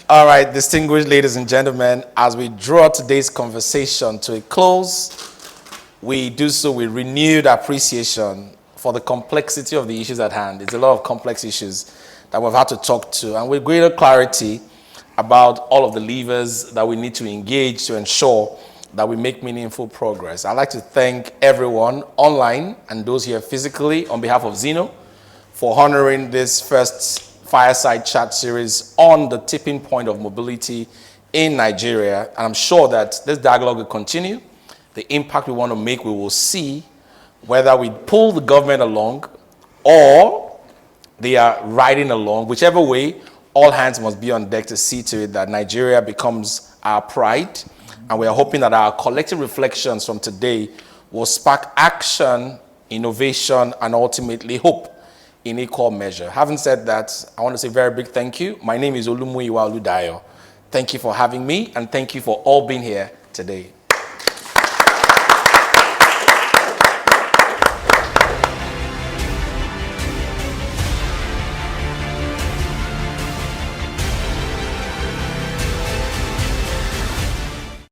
All right, distinguished ladies and gentlemen, as we draw today's conversation to a close, we do so with renewed appreciation for the complexity of the issues at hand. It's a lot of complex issues that we've had to talk to, and with greater clarity about all of the levers that we need to engage to ensure that we make meaningful progress. I'd like to thank everyone online and those here physically on behalf of Zeno for honoring this first Fireside Chat series on the tipping point of mobility in Nigeria. And I'm sure that this dialogue will continue. The impact we want to make, we will see whether we pull the government along or they are riding along. Whichever way, all hands must be on deck to see to it that Nigeria becomes our pride. And we are hoping that our collective reflections from today will spark action, innovation, and ultimately hope in equal measure. Having said that, I want to say a very big thank you. My name is Olumuyiwa Oludayo. Thank you for having me, and thank you for all being here today.